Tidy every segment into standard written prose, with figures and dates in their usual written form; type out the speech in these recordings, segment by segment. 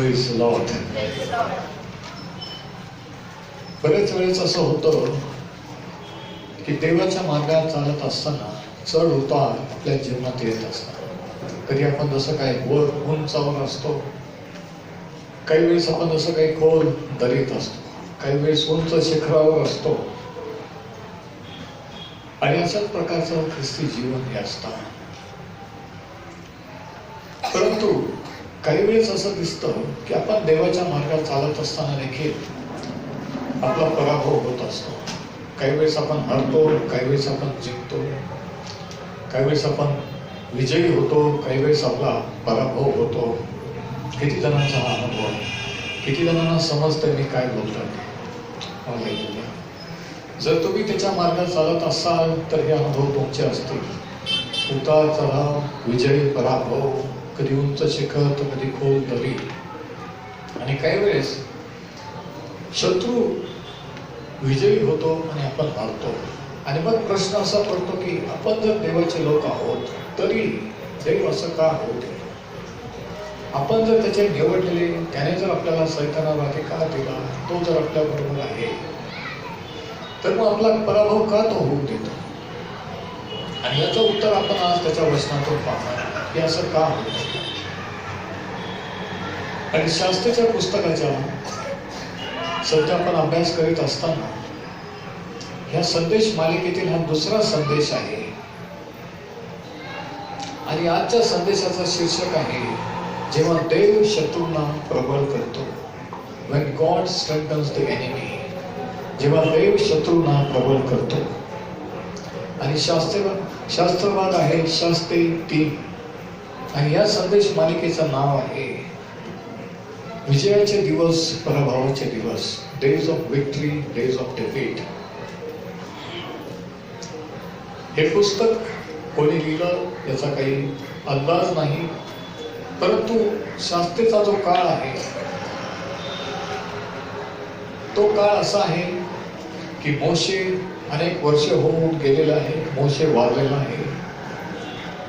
Praise the Lord. बरेच वेळेस असं होतं की देवाच्या मार्गात चालत असताना चढ उतार आपल्या जीवनात येत असतात. कधी आपण जसं काही वर उंचावर असतो, काही वेळेस आपण जसं काही खोल दरीत असतो, काही वेळेस उंच शिखरावर असतो. आणि अशाच प्रकारचं ख्रिस्ती जीवन हे असतं. परंतु काही वेळेस असं दिसतं की आपण देवाच्या मार्गात चालत असताना देखील आपला पराभव होत असतो. काही वेळेस आपण हरतो, काही वेळेस आपण जिंकतो, काही वेळेस आपण विजयी होतो, काही वेळेस आपला पराभव होतो. किती जणांचा हा अनुभव आहे? किती जणांना समजतं मी काय बोलतोय? जर तुम्ही त्याच्या मार्गात चालत असाल तर हे अनुभव तुमचे असतील. उतार चढाव, विजयी पराभव, कधी उंच शिखर तर कधी खोल दरी. आणि काही वेळेस शत्रू विजयी होतो आणि आपण हारतो. आणि मग प्रश्न असा पडतो की आपण जर देवाचे लोक आहोत तरी देव असं का होत? आपण जर त्याचे निवडलेले, त्याने जर आपल्याला सैतानाला अधिकार दिला, तो जर आपल्या बरोबर आहे, तर मग आपला पराभव का तो होऊ देतो? आणि याचं उत्तर आपण आज त्याच्या वचनातून पाहणार की असं का होतं. आणि शास्त्राच्या पुस्तकाच्या सध्या आपण अभ्यास करीत असताना ह्या संदेश मालिकेतील हा दुसरा संदेश आहे. आणि आजच्या संदेशाचा शीर्षक आहे, जेव्हा देव शत्रूंना प्रबळ करतो. When God strengthens the enemy. जेव्हा देव शत्रूंना प्रबळ करतो. आणि शास्त्रवाद आहे शास्त्रे 3. आणि या संदेश मालिकेचं नाव आहे विजयाचे दिवस, पराभवाचे दिवस. Days of victory, days of defeat. हे पुस्तक कोणी लिहिलं याचा काही अंदाज नाही, परंतु शास्त्रेचा जो काळ आहे तो काळ असा आहे की मोशे अनेक वर्ष होऊन गेलेला आहे. मोशे वारलेला आहे.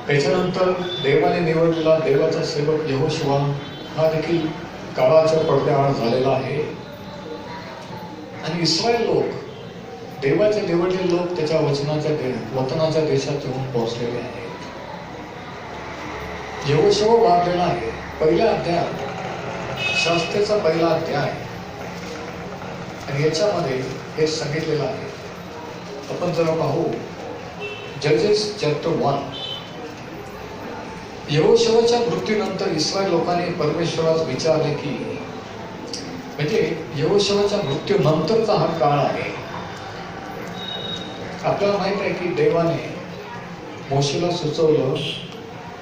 त्याच्यानंतर देवाने निवडलेला देवाचा सेवक यहोशुआ हा देखील काळाच्या पडद्याआड झालेला आहे. आणि इस्रायल लोक, देवाचे निवडलेले लोक त्याच्या वतनाच्या देशात येऊन पोहोचलेले आहेत. यहोशुआ वारलेला आहे. पहिला अध्याय, शास्त्रेचा पहिला अध्याय, आणि याच्यामध्ये हे सांगितलेलं आहे. आपण जरा पाहू जजेस चॅप्टर 1. यहोशुआच्या मृत्यूनंतर इस्रायल लोकांनी परमेश्वरास विचारले की, म्हणजे यहोशुआच्या मृत्यूनंतरचा हा काळ आहे. आपल्याला माहित आहे की देवाने मोशेला सुचवलं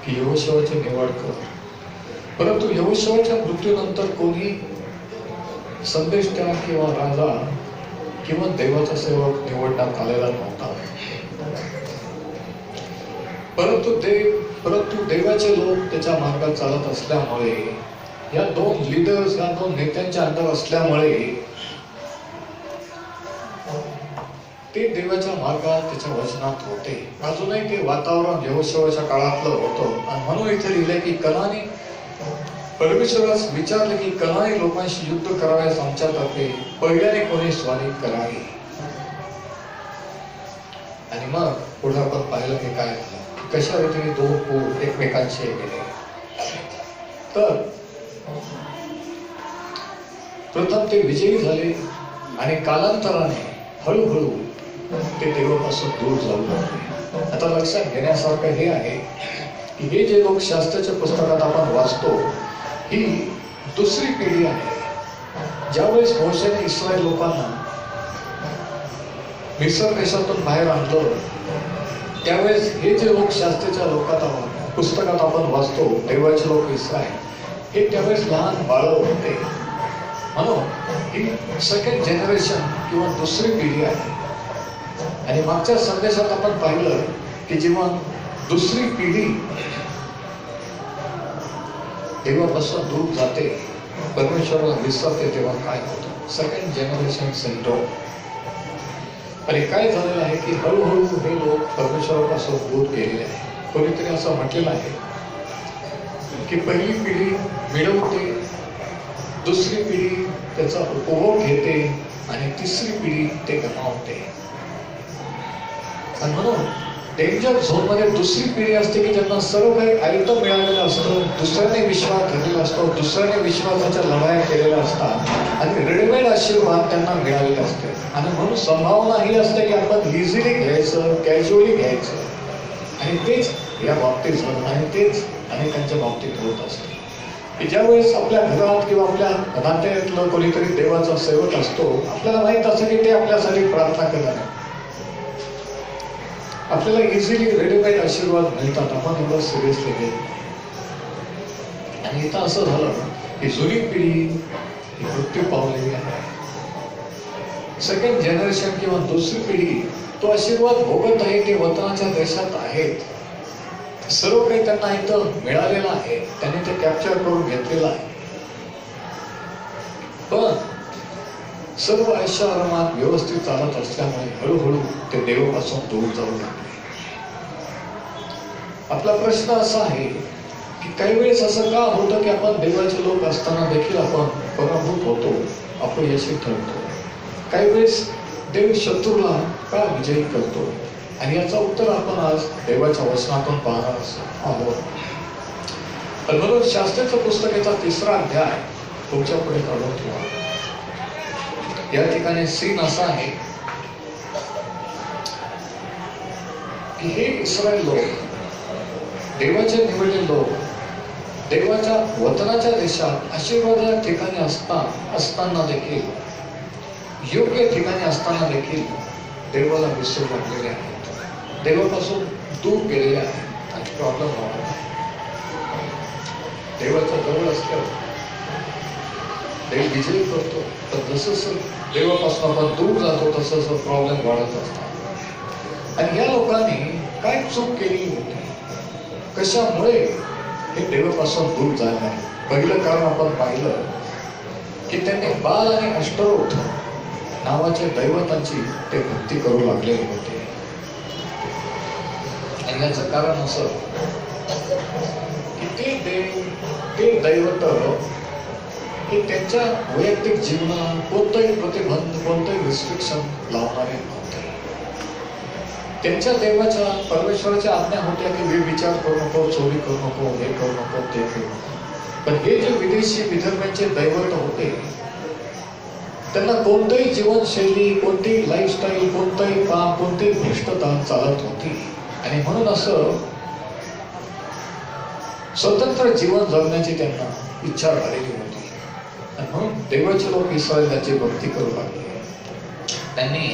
की यहोशुआची निवड कर. परंतु यहोशुआच्या मृत्यूनंतर कोणी संदेशद्या किंवा राजा किंवा देवाचा सेवक निवडण्यात आलेला नव्हता. परंतु देवाचे लोक त्याच्या मार्गात चालत असल्यामुळे, या दोन लीडर्स, या दोन नेत्यांच्या अंडर असल्यामुळे ते देवाच्या मार्गात त्याच्या वचनात होते. अजूनही ते वातावरण यहोशुआच्या काळातलं होतं. आणि म्हणून इथे लिहिलंय की कनानी परमेश्वरास विचारले की कनानी लोकांशी युद्ध करावयास आमच्यातर्फे पहिल्याने कोणी स्वारी करावी. आणि मग पुढे आपण पाहिलं की काय झालं, कशा रीतीने दोन पूर एकमेकांशी गेले. तर प्रथम ते विजयी झाले आणि कालांतराने हळूहळू ते देवापासून दूर जाऊ लागले. आता लक्षात घेण्यासारखं हे आहे की हे जे लोक शास्त्राच्या पुस्तकात आपण वाचतो, ही दुसरी पिढी आहे. ज्यावेळेस मोशेने इस्रायल लोकांना मिस्र देशातून बाहेर आणलं, त्यावेळेस हे जे लोक शास्त्रेच्या पुस्तकात आपण वाचतो, देवाचे लोक इस्रायल, हे त्यावेळेस लहान बाळं होते. म्हणून ही सेकंड जनरेशन किंवा दुसरी पिढी आहे. आणि मागच्या संदेशात आपण पाहिलं की जेव्हा दुसरी पिढी देवापासून दूर जाते, परमेश्वराला विसरते, तेव्हा काय होतं? Second generation syndrome. आणि काय झालेलं आहे की हळूहळू हे लोक परमेश्वरापासून दूर गेलेले आहे. कोणीतरी असं म्हटलेलं आहे की पहिली पिढी मिळवते दुसरी पिढी त्याचा उपभोग घेते आणि तिसरी पिढी ते गमावते. आणि म्हणून डेंजर झोन मध्ये दुसरी पिढी असते की ज्यांना सर्व काही आयतं मिळालेलं असतं, दुसऱ्याने विश्वास धरलेला असतो, दुसऱ्याने विश्वासाच्या लढाया केलेल्या असतात आणि रेडीमेड आशीर्वाद त्यांना मिळालेले असते. आणि म्हणून संभावना ही असते की आपण इझिली घ्यायचं, कॅज्युअली घ्यायचं. आणि तेच या बाबतीत झालं आणि तेच अनेकांच्या बाबतीत होत असते की ज्यावेळेस आपल्या घरात किंवा आपल्या नात्यातलं कोणीतरी देवाचा सेवक असतो, आपल्याला माहित असतं की ते आपल्यासाठी प्रार्थना करणार आहे, आपल्याला इझिली रेडीमेड आशीर्वाद मिळतात, आपण एवढं सिरियसली घेत. आणि इथं असं झालं की जुनी पिढी ही मृत्यू पावलेली आहे. सेकंड जनरेशन किंवा दुसरी पिढी तो आशीर्वाद भोगत आहे, ते वतनाच्या देशात आहेत, सर्व काही त्यांना इथं मिळालेलं आहे, त्यांनी ते कॅप्चर करून घेतलेलं आहे. पण सर्व ऐशाआरामात व्यवस्थित चालत असल्यामुळे हळूहळू ते देवापासून दूर जाऊ लागले. आपला प्रश्न असा आहे की काही वेळेस असं का होतं की आपण देवाचे लोक असताना देखील आपण पराभूत होतो, अपयशी ठरतो. काही वेळेस देव शत्रूला का विजयी करतो? आणि याचं उत्तर आपण आज देवाच्या वचनातून पाहणार आहोत. म्हणून शास्त्राच्या पुस्तकाचा 3रा अध्याय तुमच्या पुढे काढून ठेवा. या ठिकाणी सीन असा आहे की हे इस्रायल लोक, देवाचे निवडलेले लोक, देवाच्या वतनाच्या देशात आशीर्वादाच्या ठिकाणी असताना देखील, योग्य ठिकाणी असताना देखील देवाला विसरू लागलेले आहेत, देवापासून दूर गेलेले आहेत. आणि प्रॉब्लेम वाढत आहे. देवाच्या जवळ असल्यावर देव विजयी करतो, तर जसं देवापासून आपण दूर जातो तसं प्रॉब्लेम वाढत असतात. आणि या लोकांनी काय चूक केली होती, कशामुळे हे देवापासून दूर झाले? पहिलं कारण आपण पाहिलं की त्यांनी बाल आणि अष्टरोथ नावाच्या दैवतांची ते भक्ती करू लागलेले होते. आणि याचं कारण असं की ते देव, ते दैवत हे त्यांच्या वैयक्तिक जीवनात कोणतंही प्रतिबंध, कोणतंही रिस्ट्रिक्शन लावणारे नव्हते. त्यांच्या देवाच्या, परमेश्वराच्या आज्ञा होत्या की विचार करू नको, चोरी करू नको, हे करू नको, ते करू नको. पण हे जे विदेशी विदर्भाचे दैवत होते, त्यांना कोणतीही जीवनशैली, कोणतीही लाईफस्टाईल, कोणतंही काम, कोणतीही भ्रष्टता चालत होती. आणि म्हणून असं स्वतंत्र जीवन जगण्याची त्यांना इच्छा झालेली होती. आणि म्हणून देवाचे लोक इस्रायलाची भक्ती करू लागले. त्यांनी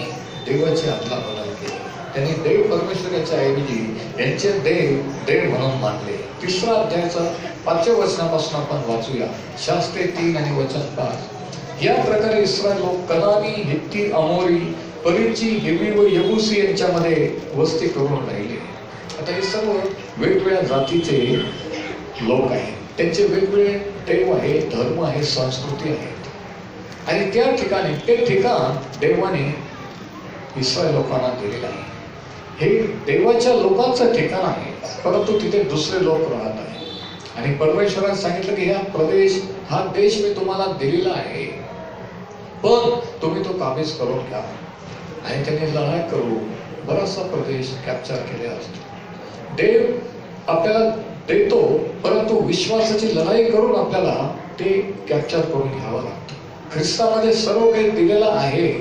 देवाची अदलाबदल केली. त्यांनी देव परमेश्वराच्या ऐवजी यांचे देव म्हणून मानले. 3रा अध्यायाचा 5व्या वचनापासून आपण वाचूया. शास्त्रे 3 आणि वचन 5. या प्रकारे इस्रायल लोक कनानी, हित्ती, अमोरी, परिची, हिवी व यबुसी यांच्यामध्ये वस्ती करून राहिले. आता हे सर्व वेगवेगळ्या जातीचे लोक आहेत, त्यांचे वेगवेगळे देव आहे, धर्म आहे, संस्कृती आहेत. आणि त्या ठिकाणी ते ठिकाण देवाने इस्रायल लोकांना दिलेलं आहे. हे देवाच्या लोकांचं ठिकाण आहे, परंतु तिथे दुसरे लोक राहत आहेत. आणि परमेश्वराने सांगितलं की हा देश मी तुम्हाला दिलेला आहे, पण तुम्ही तो काबीज करून घ्या. आणि त्यांनी लढाई करून बराचसा प्रदेश कॅप्चर केला असतो. देव आपल्याला देतो, परंतु विश्वासाची लढाई करून आपल्याला ते कॅप्चर करून घ्यावं लागतं. ख्रिस्तामध्ये सर्व काही दिलेलं आहे,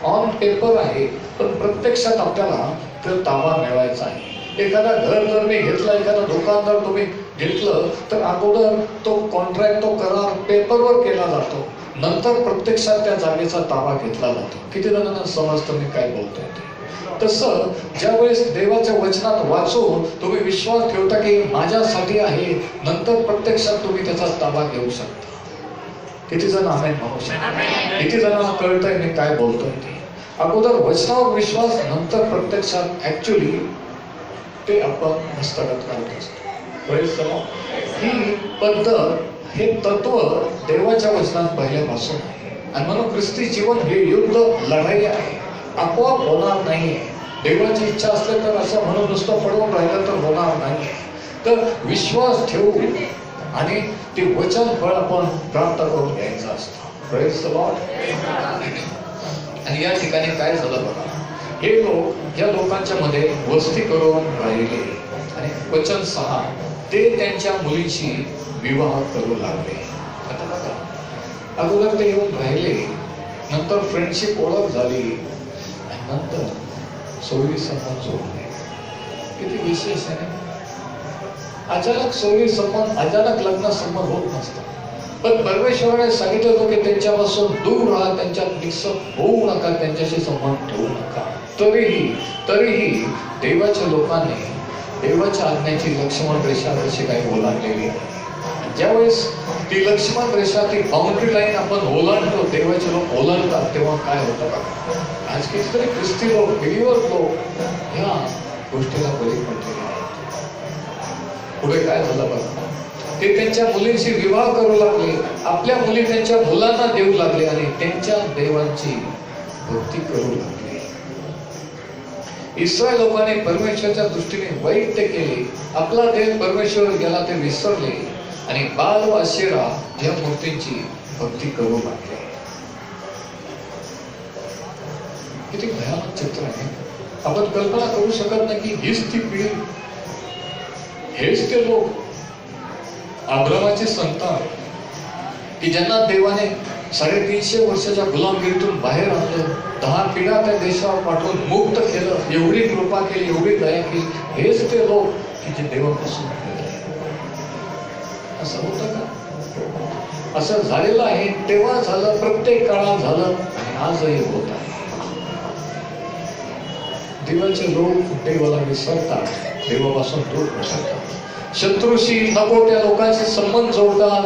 ऑन पेपर आहे, पण प्रत्यक्षात आपल्याला तर ताबा मिळवायचा आहे. एखादा घर जर मी घेतला, एखादा दुकान जर तुम्ही घेतलं, तर अगोदर तो कॉन्ट्रॅक्ट, तो करार पेपरवर केला जातो, नंतर प्रत्यक्षात त्या जागेचा ताबा घेतला जातो. किती जणांना समजतं मी काय बोलतोय ते? तसं ज्यावेळेस देवाच्या वचनात वाचून तुम्ही विश्वास ठेवता की माझ्यासाठी आहे, नंतर प्रत्यक्षात तुम्ही त्याचा ताबा घेऊ शकता. किती जण आमेन म्हणू शकता? किती जणांना कळतंय मी काय बोलतोय ते? अगोदर वचनावर विश्वास, नंतर प्रत्यक्षात ऍक्च्युअली ते आपण हस्तगत करत असतो. ही पद्धत, हे तत्व देवाच्या वचनात पहिल्यापासून आहे. आणि म्हणून ख्रिस्ती जीवन हे युद्ध, लढाई आहे, आपोआप होणार नाही. देवाची इच्छा असले तर असं म्हणून नुसतं पडून राहिलं तर होणार नाही. तर विश्वास ठेवू आणि ते वचन फळ आपण प्राप्त करून घ्यायचं असतं. Praise the Lord. आणि या ठिकाणी काय झालं बघा, हे लोक या लोकांच्या मध्ये वस्ती करून राहिले आणि वचन 6, ते त्यांच्या मुलीची विवाह करू लागले. आता बघा, अगोदर ते येऊन राहिले, नंतर फ्रेंडशिप ओळख झाली आणि नंतर सोयी संबंध जोडले. किती विशेष आहे. अचानक सोयी संबंध, अचानक लग्न संबंध होत नसतं. पण परमेश्वराने सांगितलं होतं की त्यांच्यापासून दूर राहा, त्यांच्यात मिक्स होऊ नका, त्यांच्याशी संबंध ठेवू नका. तरीही देवाच्या लोकांनी देवाच्या आज्ञेची लक्ष्मण रेषा कशी काही ओलांडलेली आहे. ज्यावेळेस ती लक्ष्मण रेषा, ती बाउंड्री लाईन आपण ओलांडतो, देवाचे लोक ओलांडतात, तेव्हा काय होतं बघा. आज कितीतरी ख्रिस्ती लोक, बिलीवर लोक ह्या गोष्टीला बळी पडलेले आहेत. पुढे काय झालं बघा, ते त्यांच्या मुलींशी विवाह करू लागले, आपल्या मुली त्यांच्या मुलांना देऊ लागले आणि त्यांच्या देवांची भक्ती करू लागले. इस्रायल लोकांनी परमेश्वराच्या दृष्टीने वाईट ते केले, आपला देव परमेश्वर गेला ते विसरले आणि बाल व अशेरा या मूर्तींची भक्ती करू लागले. किती भयानक चित्र आहे. आपण कल्पना करू शकत नाही की हीच ती पिढी, हेच ते लोक, अब्रामाचे संतान की ज्यांना देवाने 350 वर्षाच्या गुलामगिरीतून बाहेर आणलं, 10 पिढ्या त्या देशावर पाठवून मुक्त केलं, एवढी कृपा केली, एवढी दया केली. हेच ते लोक की जे देवापासून गेले. असं होतं का? असं झालेलं आहे. तेव्हा झालं, प्रत्येक काळात झालं आणि आजही होत आहे. देवाचे लोक देवाला विसरतात, देवापासून दूर होतात, शत्रूशी नको त्या लोकांचे संबंध जोडतात,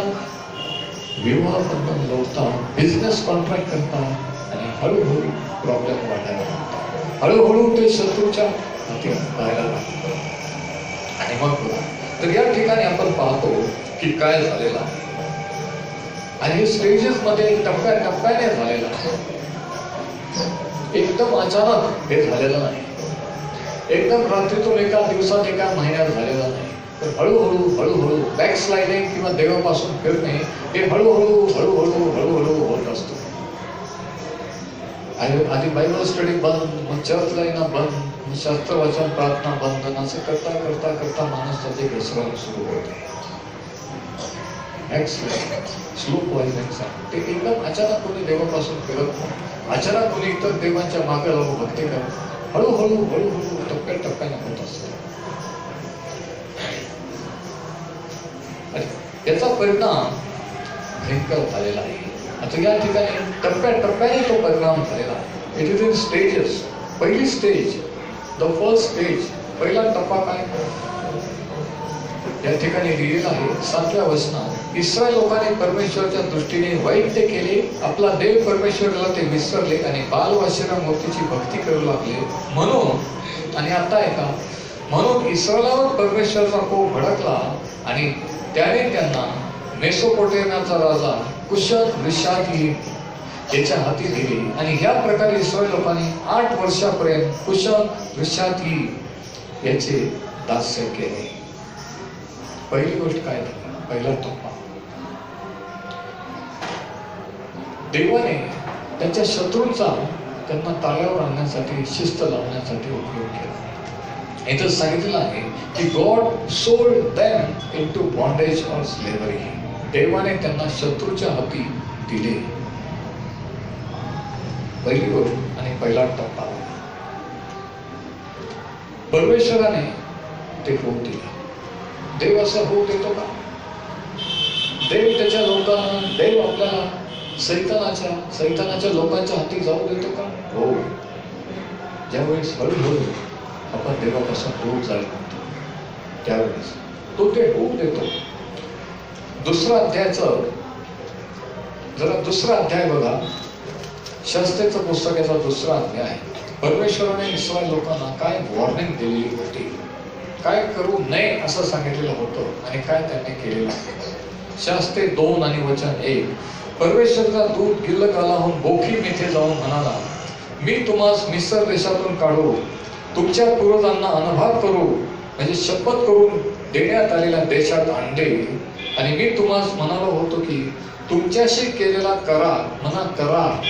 विवाह बंधन जोडतात, बिझनेस कॉन्ट्रॅक्ट करतात आणि हळूहळू प्रॉब्लेम वाढायला लागतात. हळूहळू ते शत्रूच्या हाती राहायला लागतात. आणि मग बघा, तर या ठिकाणी आपण पाहतो की काय झालेलं आहे. आणि हे स्टेजेस मध्ये टप्प्याटप्प्याने झालेलं आहे. एकदम अचानक हे झालेलं नाही, एकदम रात्रीतून एका दिवसात एका महिन्यात झालेलं नाही. तर हळूहळू बॅकस्लाइडिंग किंवा देवापासून फिरणे हे हळूहळू होत असतो. आणि आधी बायबल स्टडी बंद, मग चर्चला येणं बंद, मग शास्त्र वाचन, प्रार्थना बंद, असं करता करता करता माणूस त्याचे घसरायला सुरू होते. स्लो पॉइझनिंग ते एकदम अचानक कोणी देवापासून फिरत नाही, अचानक कोणी इतर देवांच्या मागे लागून भक्ती करत, हळूहळू टप्प्याटप्प्याने होत असतो. याचा परिणाम भयंकर झालेला आहे. आता या ठिकाणी टप्प्याटप्प्याने तो परिणाम झालेला आहे. It is in stages. पहिली स्टेज, द फर्स्ट स्टेज, पहिला टप्पा काय या ठिकाणी लिहिलेला आहे 7व्या वचनात. इस्रायल लोकांनी परमेश्वराच्या दृष्टीने वाईट ते केले, आपला देव परमेश्वराला ते विसरले आणि बाल व अशेरा मूर्तीची भक्ती करू लागले. म्हणून, आणि आता ऐका, म्हणून इस्रायलावर परमेश्वराचा कोप भडकला आणि त्याने त्यांना मेसोपोटेमियाचा राजा कुशन रिशाथाईम याच्या हाती दिले. आणि ह्या प्रकारे इस्रायल लोकांनी 8 वर्षापर्यंत कुशन रिशाथाईम याचे दास्य केले. पहिली गोष्ट काय झाली? पहिला टप्पा, देवाने त्यांच्या शत्रूंचा त्यांना ताल्यावर आणण्यासाठी, शिस्त लावण्यासाठी उपयोग केला. इथं सांगितलं आहे की God sold them into bondage और स्लेव्हरी. देवाने त्यांना शत्रूच्या हाती दिले. पहिली गोष्ट आणि पहिला टप्पा. परमेश्वराने ते होऊ दिले. देव असं होऊ देतो का? देव त्याच्या लोकांना, देव आपल्याला सैतानाच्या लोकांच्या हाती जाऊ देतो का? हो. ज्यावेळेस हळूहळू आपण देवापासून दूर जायला लागतो, त्यावेळेस तो ते होऊ देतो. दुसरा अध्याय बघा, शास्त्रेचं पुस्तक याचा दुसरा अध्याय. परमेश्वराने इस्रायल लोकांना काय वॉर्निंग दिलेली होती, काय करू नये असं सांगितलेलं होतं आणि काय त्यांनी केलेलं आहे. शास्त्रे 2 आणि वचन 1. परमेश्वराचा दूत गिलगालाहून बोखीम येथे जाऊन म्हणाला, मी तुम्हास मिस्र देशातून काढू, तुमच्या पूर्वजांना अनभाग करू, म्हणजे शपथ करून देण्यात आलेल्या देशात आणले आणि मी तुम्हाला म्हणालो होतो की तुमच्याशी केलेला करार, म्हणा करार,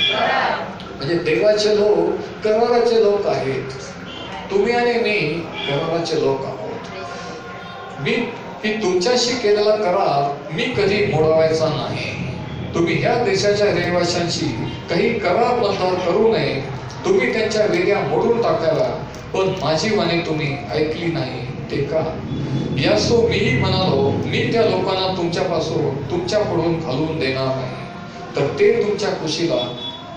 म्हणजे देवाचे लोक कराराचे लोक आहेत. तुम्ही आणि मी कराराचे लोक आहोत. मी तुमच्याशी केलेला करार मी कधी मोडवायचा नाही. तुम्ही ह्या देशाच्या रहिवाशांशी काही करार बंधन करू नये. तुम्ही त्यांच्या वेऱ्या मोडून टाकाव्या, पण माझी वाणी तुम्ही ऐकली नाही. ते का? यासो मीही म्हणालो, मी त्या लोकांना तुमच्याकडून घालून देणार नाही, तर ते तुमच्या कुशीला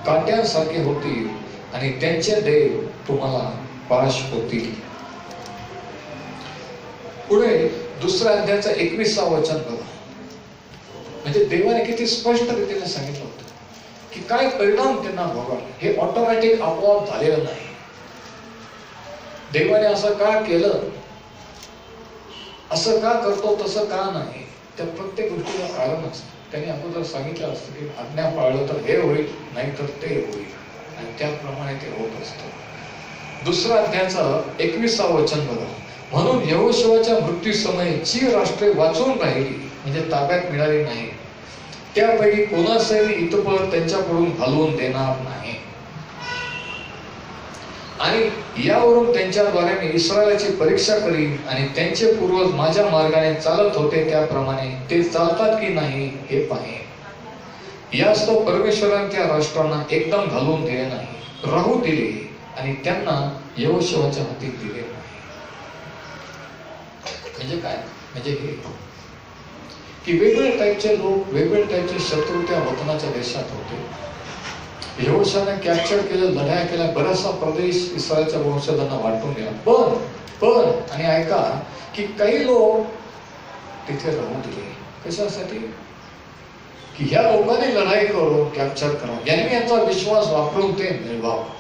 काट्यांसारखे होतील आणि त्यांचे देव तुम्हाला पाश होतील. पुढे दुसऱ्या अध्यायाचं 21 वचन बघा. म्हणजे देवाने किती स्पष्ट रीतीने सांगितलं होतं की काय परिणाम त्यांना भोगावे. हे ऑटोमॅटिक आपोआप झालेलं नाही. देवाने असं का केलं, असं का करतो, तसं का नाही, त्या प्रत्येक गोष्टीला कारण असतं. त्यांनी अगोदर सांगितलं असतं की आज्ञा पाळलं तर हे होईल, नाही तर ते होईल, आणि त्याप्रमाणे ते होत असतं. दुसऱ्या अध्यायाचं 21 वचन बघा. म्हणून यहोशुआच्या मृत्यू समय जी राष्ट्रे वाचून राहिली, म्हणजे ताब्यात मिळाली नाही, त्यापैकी कोणासही इतपर त्यांच्याकडून घालवून देणार नाही. आणि यावरून त्यांच्याद्वारे मी इस्रायलाची परीक्षा करीन आणि त्यांचे पूर्वज माझ्या मार्गाने चालत होते त्याप्रमाणे ते चालतात की नाही हे पाहेन. यास तो परमेश्वराने त्या राष्ट्रांना एकदम घालून दिले नाही, राहू दिले आणि त्यांना यहोशुआच्या हाती दिले नाही. म्हणजे काय? म्हणजे हे की वेगवेगळ्या टाईपचे लोक, वेगवेगळ्या टाईपचे शत्रू त्या वतनाच्या देशात होते. यहोशुआने कॅप्चर केलं, लढाया केल्या, बराचसा प्रदेश इस्रायलच्या वंशजांना वाटून दिला. पण आणि ऐका की काही लोक तिथे राहू दिले. कशासाठी? की ह्या लोकांनी लढाई करून कॅप्चर करावं, यांनी यांचा विश्वास वापरून ते मिळवावं.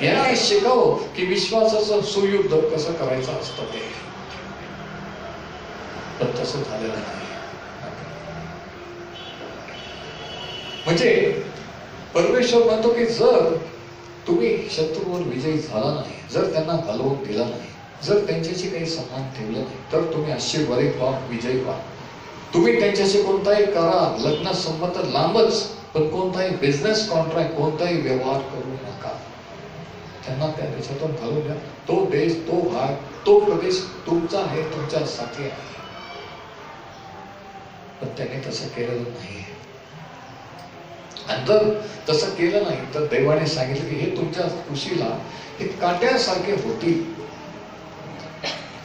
यांनी शिकावं की विश्वासाचं सुयुद्ध कसं करायचं असतं ते. पण तसं झालेलं नाही. म्हणजे परमेश्वर म्हणतो की जर तुम्ही शत्रूवर विजयी झाला नाही, जर त्यांना घालवून दिला नाही, जर त्यांच्याशी काही सन्मान ठेवलं नाही, तर तुम्ही आशीर्वादित व्हा, विजयी व्हा. तुम्ही त्यांच्याशी कोणताही करार, लग्न संबंध लांबच, पण कोणताही बिझनेस कॉन्ट्रॅक्ट, कोणताही व्यवहार करू नका. त्यांना त्या देशातून घालून द्या. तो देश, तो भाग, तो प्रदेश तुमचा आहे, तुमच्यासाठी आहे. पण त्यांनी तसं केलेलं नाही. आणि जर तसं केलं नाही तर देवाने सांगितलं की हे तुमच्या कुशीला हे काट्यासारखे होतील.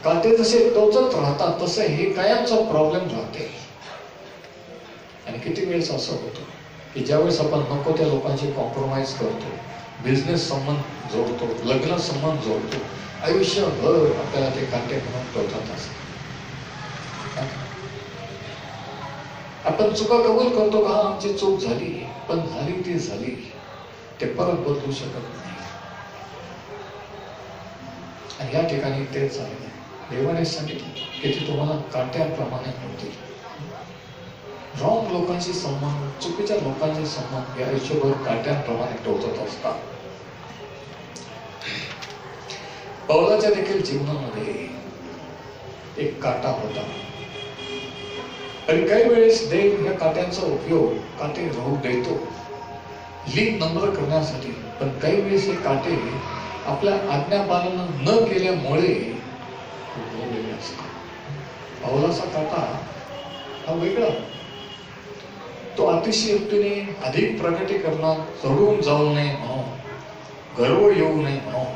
काटे जसे टोचत राहतात तसे हे कायमचा प्रॉब्लेम राहते. आणि किती वेळेस असं होतं की ज्यावेळेस आपण नको त्या लोकांशी कॉम्प्रोमाइज करतो, बिझनेस संबंध जोडतो, लग्न संबंध जोडतो, आयुष्यभर आपल्याला ते काटे म्हणून टोचत असतात. आपण चुका कबूल करतो का? आमची चूक झाली, पण झाली ती झाली, ते परत बदलू शकत नाही. आणि या ठिकाणी तेच झाले. देवाने सांगितलं की ते तुम्हाला काट्याप्रमाणे होतील. रॉंग लोकांशी संबंध, चुकीच्या लोकांचे संबंध हे आयुष्यभर काट्याप्रमाणे टोचत असतात. पौलाच्या देखील जीवनामध्ये एक काटा होता. आणि काही वेळेस देव या काट्यांचा उपयोग, काटे राहू देतो, लीन नम्र करण्यासाठी. पण काही वेळेस हे काटे आपल्या आज्ञापालन न केल्यामुळे उद्भवलेले असतात. पौलाचा काटा हा वेगळा. तो अतिशयोक्तीने अधिक प्रगती करणार, चढून जाऊ नये म्हणून, गर्व येऊ नये म्हणून,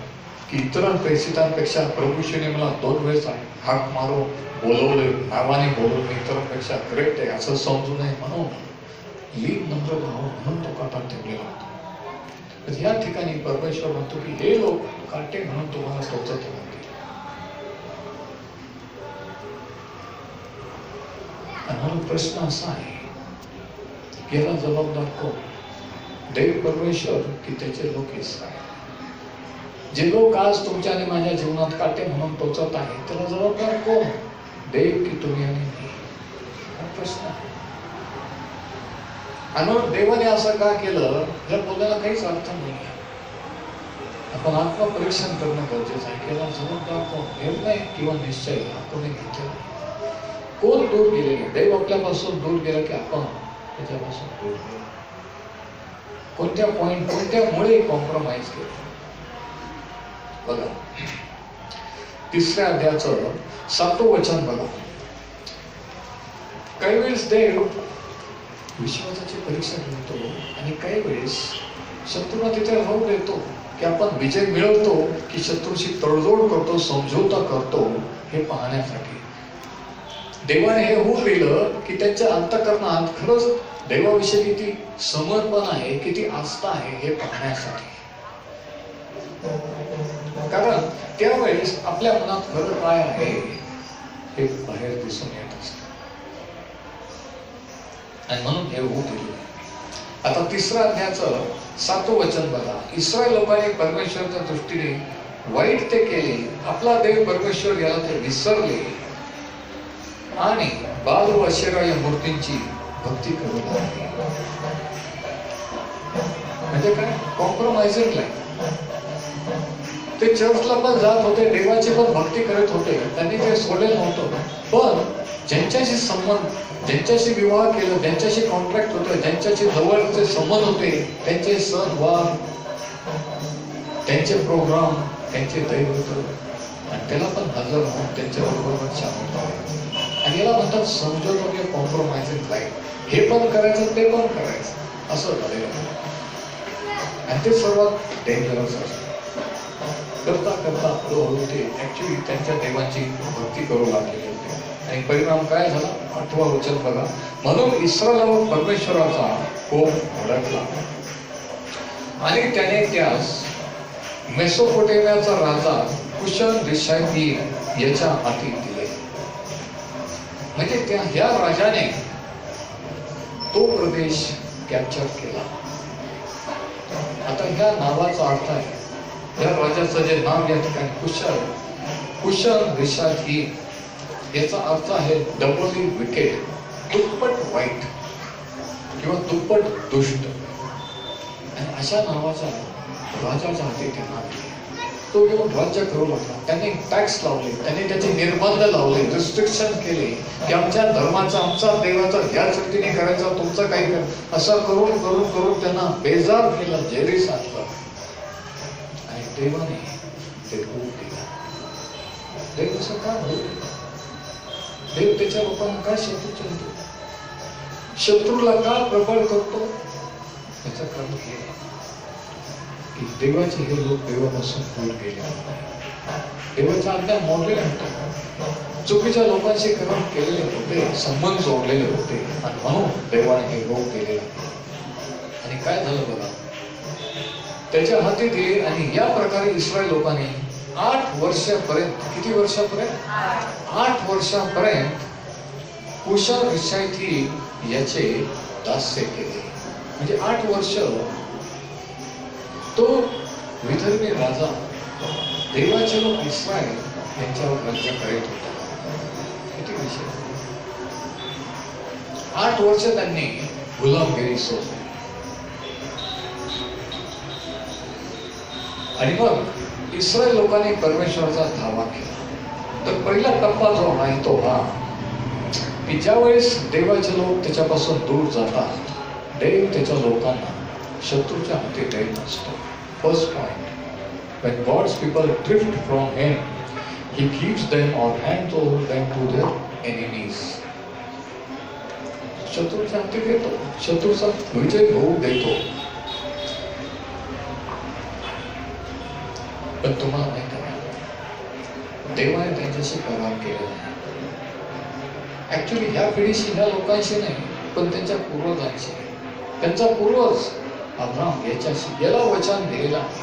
की इतर प्रेषितांपेक्षा प्रभूशीने मला 2 वेळेस हाक मारून बोलवले, नावाने बोलवून इतरांपेक्षा ग्रेट आहे असं समजू नये म्हणून लीन नम्र राहावं म्हणून तो काटा ठेवलेला होता. या ठिकाणी परमेश्वर म्हणतो की हे लोक काटे म्हणून तुम्हाला टोचत राहतील. आणि प्रश्न असा आहे की याला जबाबदार कोण? देव परमेश्वर की त्याचे लोक इस्रायल? जे लोक आज तुमच्या आणि माझ्या जीवनात काटे म्हणून टोचत आहेत त्याला जबाबदार कोण? देव की तुम्ही आणि मी? हा प्रश्न आहे. आणि देवाने असं का केलं या बोलण्याला काहीच अर्थ नाही. आपण आत्मपरीक्षण करणं गरजेचं आहे. केला जबाबदार कोण? निर्णय किंवा निश्चय हा कोणी घेतलेला. कोण दूर गेले? देव आपल्यापासून दूर गेला की आपण त्याच्यापासून दूर गेलो? कोणत्या पॉइंट, कोणत्यामुळे कॉम्प्रोमाइज केलं? बघा, 3ऱ्या अध्यायाचं 7वं वचन बघा. काही वेळेस देव विश्वासाची परीक्षा घेतो आणि काही वेळेस शत्रूला तिथे राहू देतो की आपण विजय मिळवतो की शत्रूशी तडजोड करतो, समझोता करतो, हे पाहण्यासाठी. देवाने हे होऊ दिलं की त्यांच्या अंतःकरणात खरंच देवाविषयी किती समर्पण आहे, किती आस्था आहे, हे पाहण्यासाठी. कारण त्यावेळेस आपल्या मनात खरं काय आहे हे बाहेर दिसून येत असतं. आणि म्हणून हे होऊ दिले. आता 3ऱ्या अध्यायाचं 7वं वचन बघा. इस्रायल लोकांनी परमेश्वराच्या दृष्टीने वाईट ते केले, आपला देव परमेश्वर याला ते विसरले आणि बाल व अशेरा या मूर्तींची भक्ती करू लागले. म्हणजे काय? Compromising life. ते चर्चला पण जात होते, देवाची पण भक्ती करत होते, त्यांनी ते सोडलेलं नव्हतं. पण ज्यांच्याशी संबंध, ज्यांच्याशी विवाह केलं, ज्यांच्याशी कॉन्ट्रॅक्ट होतं, ज्यांच्याशी जवळचे संबंध होते, त्यांचे सण वार, त्यांचे प्रोग्राम, त्यांचे दैवत, आणि त्याला पण हजर होऊन त्यांच्या बरोबर सामील झाले. आणि याला म्हणतात समझोता, कॉम्प्रोमाइजिंग लाईफ. हे पण करायचं, ते पण करायचं, असं झालेलं. आणि ते सर्वात डेंजरस असतं. करता करता हळूहळू ते ऍक्च्युली त्यांच्या देवाची भक्ती करू लागलेले होते. आणि परिणाम काय झाला? 8वं वचन बघा. म्हणून इस्रायलावर परमेश्वराचा कोप भडकला आणि त्याने त्यास मेसोपोटेमियाचा राजा कुशन रिशायतीम याच्या हाती दिले. म्हणजे ह्या राजाने तो प्रदेश कॅप्चर केला. आता ह्या नावाचा अर्थ आहे, या राजाचं जे नाव या ठिकाणी कुशन रिशायतीम, याचा अर्थ आहे डबली विकेट, दुप्पट वाईट किंवा दुप्पट दुष्ट. आणि अशा नावाचा राजाच्या हाती त्यांना तो घेऊन राज्य करू लागला. त्यांनी टॅक्स लावले, त्यांनी त्याचे निर्बंध लावले, रिस्ट्रिक्शन केले की आमच्या धर्माचा, आमचा देवाचा ह्या चुकीने करायचा, तुमचं काही कर, असं करून करून करून त्यांना बेजार केलं, जेरीस आणलं. आणि देवाने ते होऊ दिलं. देव असं का होऊ दिलं? देव त्याच्या लोकांना काय शत्रू चालतो, शत्रूला का प्रबळ करतो? त्याचं कारण हे की देवाचे हे लोक देवापासून दूर गेले, देवाच्या आज्ञा मोडलेले होते, चुकीच्या लोकांशी कर्म केलेले होते, संबंध जोडलेले होते, आणि म्हणून देवाने हे लोक केलेले. आणि काय झालं बघा, त्याच्या हाती दिले. आणि या प्रकारे इस्रायल लोकांनी 8 वर्षापर्यंत, किती वर्षापर्यंत? 8 वर्षापर्यंत कुशन रिशायतीम याचे दास्य केले. म्हणजे 8 वर्ष तो विधर्मी राजा देवाचे लोक इस्रायल यांच्यावर राज्य करत होता. किती विषय! 8 वर्ष त्यांनी गुलामगिरी सोसली. आणि मग इस्रायल लोकांनी परमेश्वराचा धावा केला. तर पहिला टप्पा जो आहे तो हा की ज्या वेळेस देवाचे लोक त्याच्यापासून दूर जातात, देव त्याच्या लोकांना शत्रूच्या हाती देत नसतो. First point, when God's people drift from Him, He gives them or hands over them to their enemies. शत्रूच्या हाती देतो, शत्रूचा विजय होऊ देतो. पण तुम्हाला माहिती आहे, देवाने त्यांच्याशी करार केलेला आहे. ऍक्च्युली ह्या पिढीशी, ह्या लोकांशी नाही, पण त्यांच्या पूर्वजांशी. त्यांचा पूर्वज अब्राम याच्याशी याला वचन दिलेलं आहे.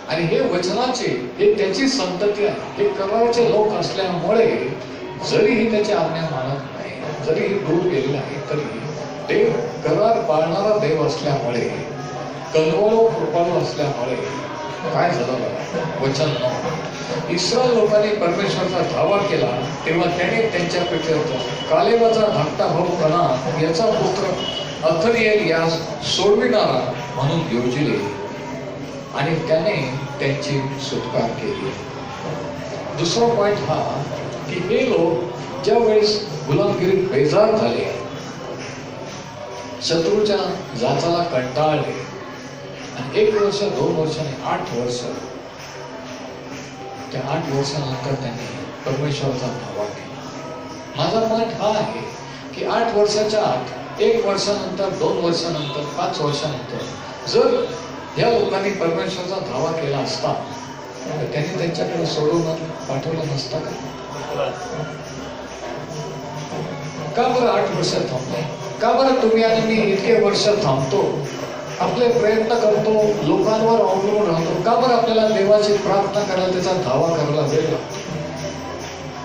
आणि हे वचनाचे, हे त्याची संतती आहे. हे कराराचे लोक असल्यामुळे जरीही त्याची आज्ञा मानत नाही, जरीही दूर गेलेला आहे, तरी देव करार पाळणारा देव असल्यामुळे, कळवळो कृपाळू असल्यामुळे काय झालं? वचन इस्रायल लोकांनी परमेश्वराचा धावा केला तेव्हा त्याने त्यांच्या पितराचा कालेबाचा धाकटा भाऊ कनान याचा पुत्र अथनिएल यास सोडविणारा म्हणून योजिले आणि त्याने त्यांची सुटका केली. दुसरा पॉइंट हा की हे लोक ज्या वेळेस गुलामगिरीत बेजार झाले, शत्रूच्या जाचाला कंटाळले, आणि 1 वर्ष 2 वर्षाने 8 वर्ष, त्या 8 वर्षानंतर त्यांनी परमेश्वराचा धावा केला. माझा पॉइंट हा आहे की 8 वर्षाच्या आत, 1 वर्षानंतर, 2 वर्षानंतर, 5 वर्षानंतर जर या लोकांनी परमेश्वराचा धावा केला असता, त्यांनी त्यांच्याकडे सोडून पाठवलं नसता का बरं 8 वर्षात थांबले? का बरं तुम्ही आणि मी इतके वर्ष थांबतो, आपले प्रयत्न करतो, लोकांवर अवलंबून राहतो? का बरं आपल्याला देवाची प्रार्थना करायला, त्याचा धावा करायला वेळ लागतो?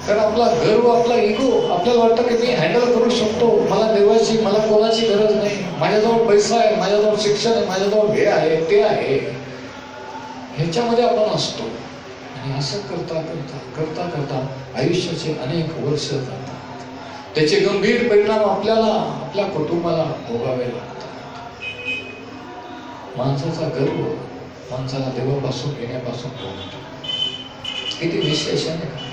कारण आपला गर्व, आपला इगो, आपल्याला वाटतं की मी हँडल करू शकतो, मला कोणाची गरज नाही, माझ्याजवळ पैसा आहे, माझ्याजवळ शिक्षण आहे, माझ्याजवळ हे आहे, ते आहे, ह्याच्यामध्ये आपण असतो. आणि असं करता करता करता करता आयुष्याचे अनेक वर्ष जातात. त्याचे गंभीर परिणाम आपल्याला, आपल्या कुटुंबाला भोगावे लागतात. माणसाचा गर्व माणसाला देवापासून येण्यापासून रोखतो. किती विशेष आहे का?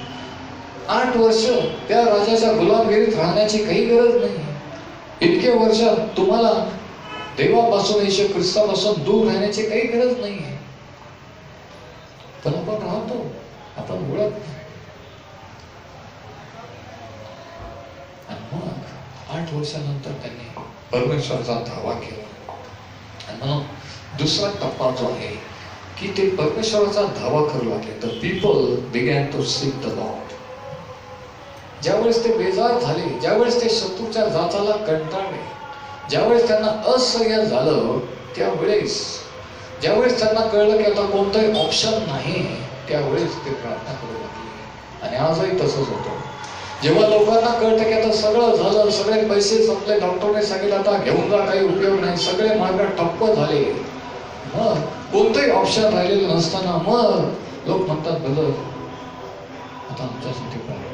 8 वर्ष त्या राजाच्या गुलामगिरीत राहण्याची काही गरज नाही. इतके वर्ष तुम्हाला देवापासून, येशू ख्रिस्तापासून दूर राहण्याची काही गरज नाही. पण आपण राहतो, आपण ओळख. आणि मग 8 वर्षानंतर त्यांनी परमेश्वराचा धावा केला. आणि म्हणून दुसरा टप्पा जो आहे की ते परमेश्वराचा धावा करू लागले. तर people began to seek the Lord. ज्यावेळेस ते बेजार झाले, ज्यावेळेस ते शत्रूच्या जाचाला कंटाळले, ज्यावेळेस त्यांना असह्य झालं, त्यावेळेस ज्यावेळेस त्यांना कळलं की आता कोणतंही ऑप्शन नाही, त्यावेळेस ते प्रार्थना करू लागले. आणि आजही तसंच होतं. जेव्हा लोकांना कळतं की आता सगळं झालं, सगळे पैसे संपले, डॉक्टरने सांगितलं आता घेऊन जा, काही उपयोग नाही, सगळे मार्ग ठप्प झाले, मग कोणतंही ऑप्शन राहिलेलं नसताना मग लोक म्हणतात बरं आता आमच्यासाठी प्रार्थना.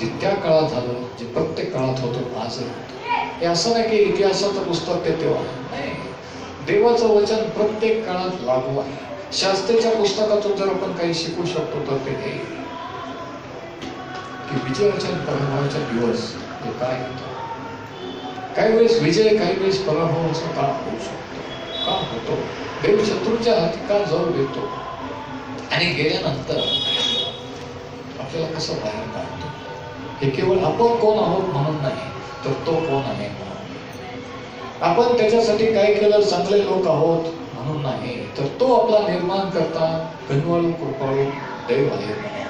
जे त्या काळात झालं, जे प्रत्येक काळात होतं, आजही होतं. हे असं नाही की इतिहासाचं पुस्तक ते तेव्हा नाही. देवाचं वचन प्रत्येक काळात लागू आहे. शास्त्रीच्या पुस्तकातून जर आपण काही शिकू शकतो तर ते हे की विजयाच्या पराभवाचा दिवस हे काय होतं. काही वेळेस विजय, काही वेळेस पराभव असं का होऊ शकतो, का होतो? देव शत्रूच्या हाती का जाऊ देतो आणि गेल्यानंतर आपल्याला कसं बाहेर काढतो? हे केवळ आपण कोण आहोत म्हणून नाही, तर तो कोण आहे म्हणून. आपण त्याच्यासाठी काय केलं, चांगले लोक आहोत म्हणून नाही, तर तो आपला निर्माण करता कनवाळू कृपाळू देव आहे म्हणून.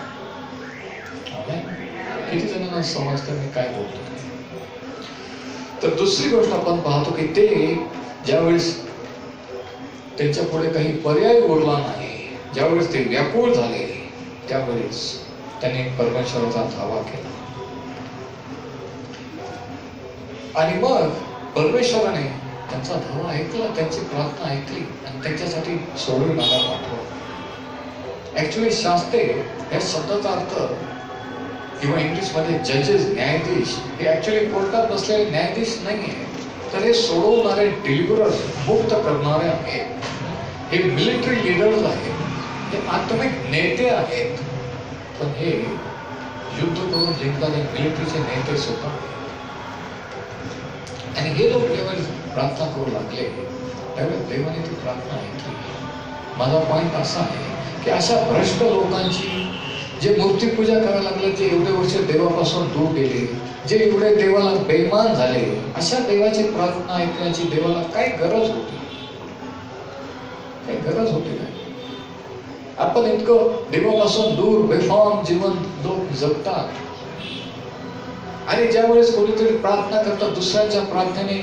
किती जणांना समजतं मी काय बोलतो? तर दुसरी गोष्ट आपण पाहतो की ते ज्यावेळेस त्यांच्या पुढे काही पर्याय उरला नाही, ज्यावेळेस ते व्याकुळ झाले, त्यावेळेस त्यांनी परमेश्वराचा धावा केला. आणि मग परमेश्वराने त्यांचा धावा ऐकला, त्यांची प्रार्थना ऐकली आणि त्यांच्यासाठी सोडविणारा पाठवला. ऍक्च्युली शास्त्रे या शब्दाचा अर्थ किंवा इंग्लिशमध्ये जजेस, न्यायाधीश, हे ऍक्च्युली कोर्टात बसलेले न्यायाधीश नाहीये, तर हे सोडवणारे, डिलिव्हरर्स, मुक्त करणारे आहेत. हे मिलिटरी लीडर्स आहेत, हे आत्मिक नेते आहेत. पण हे युद्ध करून जिंकणारे मिलिटरीचे नेते सुद्धा. आणि हे लोक जेव्हा प्रार्थना करू लागले त्यावेळेस देवाने ती प्रार्थना ऐकली. माझा पॉइंट असा आहे की अशा भ्रष्ट लोकांची, जे मूर्तीपूजा करायला लागले, जे एवढे वर्ष देवापासून दूर गेले, जे एवढे देवाला बेईमान झाले, अशा देवाची प्रार्थना ऐकण्याची देवाला काय गरज होती? काय गरज होती काय? आपण इतकं देवापासून दूर बेफाम जीवन लोक जगतात. आणि ज्यावेळेस कोणीतरी प्रार्थना करतात, दुसऱ्यांच्या प्रार्थनेने